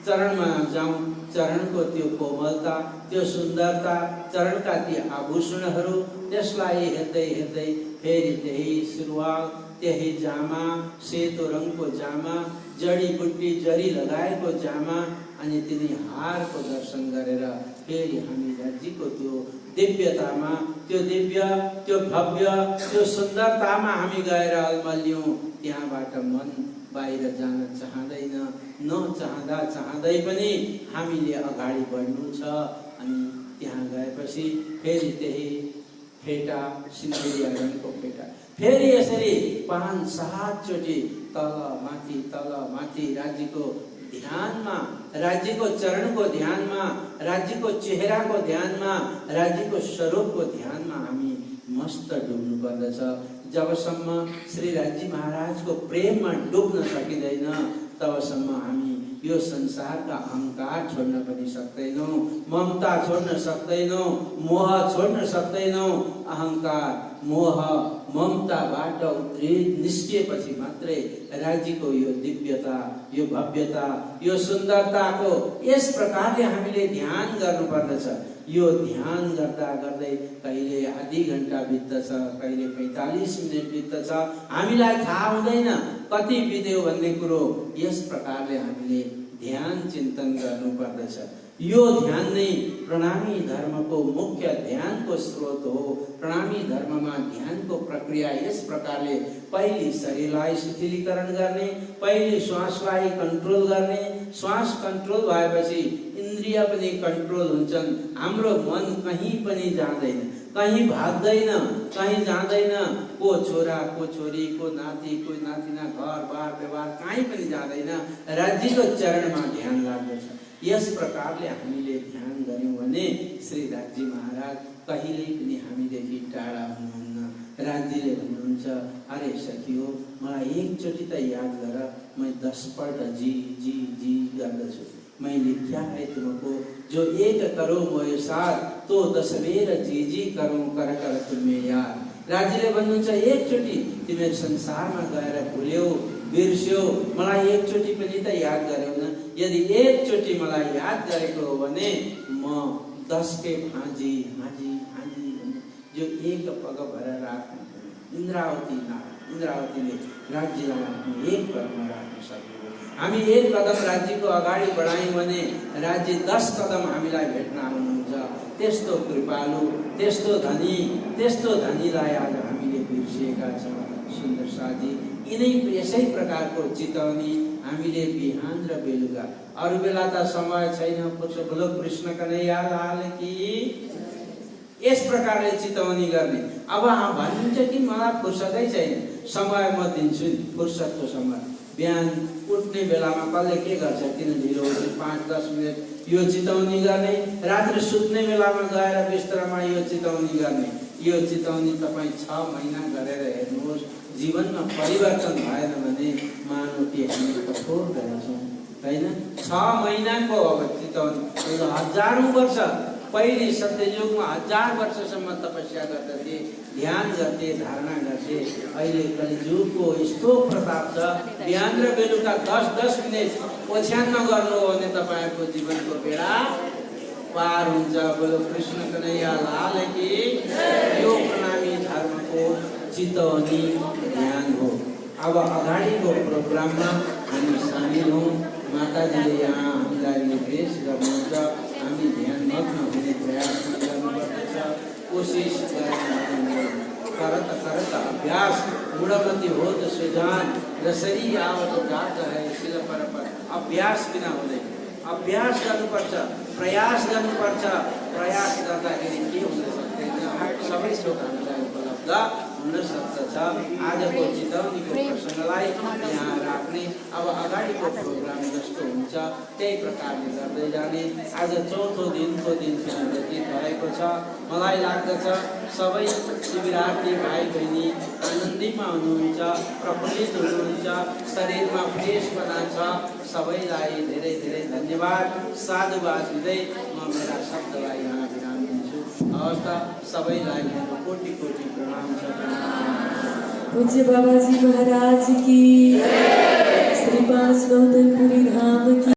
चरणमा जाउँ। चरणको त्यो कोमलता, त्यो सुन्दरता, चरणका ती आभूषणहरू, त्यसलाई हेर्दै हेर्दै फेरि त्यही सुरुवाल, त्यही जामा, सेतो रङको जामा, जडीबुटी जरी लगाएको जामा, अनि तिनी हारको दर्शन गरेर फेरि हामी राज्यको त्यो दिव्यतामा, त्यो दिव्य, त्यो भव्य, त्यो सुन्दरतामा हामी गएर अल्मलियौँ। त्यहाँबाट मन बाहिर जान चाहँदैन, नचाहँदा चाहँदै पनि हामीले अगाडि बढ्नु छ। अनि त्यहाँ गएपछि फेरि त्यही फेटा, सिन्दुरिया रङको फेटा, फेरि यसरी 5-7 चोटि तल माथि राज्यको ध्यानमा, राज्यको चरणको ध्यानमा, राज्यको चेहराको ध्यानमा, राज्यको स्वरूपको ध्यानमा हामी मस्त डुब्नु पर्दछ। जबसम्म श्री राज्य महाराजको प्रेममा डुब्न सकिँदैन, तबसम्म हामी यो संसारका अहंकार छोड्न पनि सक्दैनौँ, ममता छोड्न सक्दैनौँ, मोह छोड्न सक्दैनौँ। अहंकार मोह ममताबाट उत्रित निस्किएपछि मात्रै राज्यको यो दिव्यता, यो भव्यता, यो सुन्दरताको यस प्रकारले हामीले ध्यान गर्नुपर्दछ। यो ध्यान गर्दा गर्दै कहिले आधी घण्टा बित्दछ, कहिले 45 मिनट बित्दछ, हामीलाई थाहा हुँदैन कति बित्यो भन्ने कुरो। यस प्रकारले हामीले ध्यान चिन्तन गर्नुपर्दछ। यो ध्यान नै प्रणामी धर्मको मुख्य ध्यानको स्रोत हो। प्रणामी धर्ममा ध्यानको प्रक्रिया यस प्रकारले पहिले शरीरलाई शिथिलीकरण गर्ने, पहिले श्वासलाई कन्ट्रोल गर्ने, श्वास कन्ट्रोल भएपछि इन्द्रिय पनि कन्ट्रोल हुन्छन्। हाम्रो मन कहीँ पनि जाँदैन, कहीँ भाग्दैन, कहीँ जाँदैन। को छोरा, को छोरी, को नाति, को नातिना, घर बार व्यवहार कहीँ पनि जाँदैन। राज्यको चरणमा ध्यान लाग्दछ। यस प्रकारले हामीले ध्यान गर्यौं भने श्री राज्य महाराज कहिल्यै पनि हामीदेखि टाढा हुनुहुन्न। राज्यले भन्नुहुन्छ, अरे सखियो, मलाई एकचोटि त याद गर, मैं 10 पल्ट जी जी जी गर्दछु। मैंने क्या है तुमको, जो एक करो मोय साथ, तो 10 बेर जी जी करूं, कर कर तुम्हें याद। राज्यले भन्नुहुन्छ, एकचोटि तिमीहरू संसारमा गएर भुल्यौ, बिर्स्यौ, मलाई एकचोटि पनि त याद गर्यौ न। यदि एकचोटि मलाई याद गरेको हो भने म 10 के हाँजी हाँजी हाँजी जो एक पग भर राख्नु। इन्द्रावतीले राज्यलाई आफ्नो एक पगमा राख्न सक्यो। हामी एक कदम राज्यको अगाडि बढायौं भने राज्य 10 कदम हामीलाई भेट्न आउनुहुन्छ। त्यस्तो कृपालु, त्यस्तो धनीलाई आज हामीले बिर्सिएका छौँ। सुन्दर साथी, यसै प्रकारको चितवनी हामीले बिहान र बेलुका, अरू बेला त समय छैन। बोलो कृष्ण कन्हैया लाल की। यस प्रकारले चितवनी गर्ने। अब भन्नुहुन्छ कि मलाई फुर्सदै छैन, समय म दिन्छु नि, फुर्सदको समय। बिहान उठ्ने बेलामा कसले के गर्छ, किन ढिलो हुन्छ, 5-10 मिनट यो चितवनी गर्ने। रात्रि सुत्ने बेलामा गएर बिस्तरामा यो चितवनी गर्ने। यो चितवनी तपाईँ 6 महिना गरेर हेर्नुहोस्। जीवनमा परिवर्तन भएन भने मानव कि हामी कठोर गरेछौँ, होइन? 6 महिनाको अब चितवनी, हजारौं वर्ष पहिले सत्ययुगमा 1000 वर्षसम्म तपस्या गर्दथे, ध्यान गर्थे, धारणा गर्थे। अहिले कलियुगको यस्तो प्रताप छ, बिहान र बेलुका 10-10 मिनट ओछ्यान नगर्नु हो भने तपाईँको जीवनको बेडा पार हुन्छ। बोलो कृष्ण कन्हैया लाल की। यो प्रणामी धर्मको चितवनी ध्यान हो। अब अगाडिको प्रोग्राममा हामी सामेल हौँ। माताजीले यहाँ हामीलाई निर्देश गर्नुहुन्छ, हामी ध्यान मग्न हुने प्रयास गर्नुपर्दछ। कोसिस करत अभ्यास गुणमती हो त सुजान, जसरी आवत गात है शिल पर। अभ्यास किन हुँदैन? अभ्यास गर्नुपर्छ, प्रयास गर्नुपर्छ। प्रयास गर्दाखेरि के हुन सक्दैन, सबै थोक हामीलाई उपलब्ध हुन सक्दछ। आजको चितवनीको प्रसङ्गलाई यहाँ राख्ने। अब अगाडिको प्रोग्राम जस्तो हुन्छ त्यही प्रकारले गर्दै जाने। आज चौथो दिनको दिन व्यतीत भएको छ। मलाई लाग्दछ सबै शिविरार्थी भाइ बहिनी आनन्दीमा हुनुहुन्छ, प्रफुल्लित हुनुहुन्छ, शरीरमा फ्रेसपना छ। सबैलाई धेरै धेरै धन्यवाद, साधुवाद दिँदै म मेरा शब्दलाई यहाँ विराम दिन्छु। हवस् त, सबैलाई मेरो कोटि कोटि प्रणाम छ। पूज्य बाबाजी महाराज की, श्री 5 गौतमपुरी धाम की।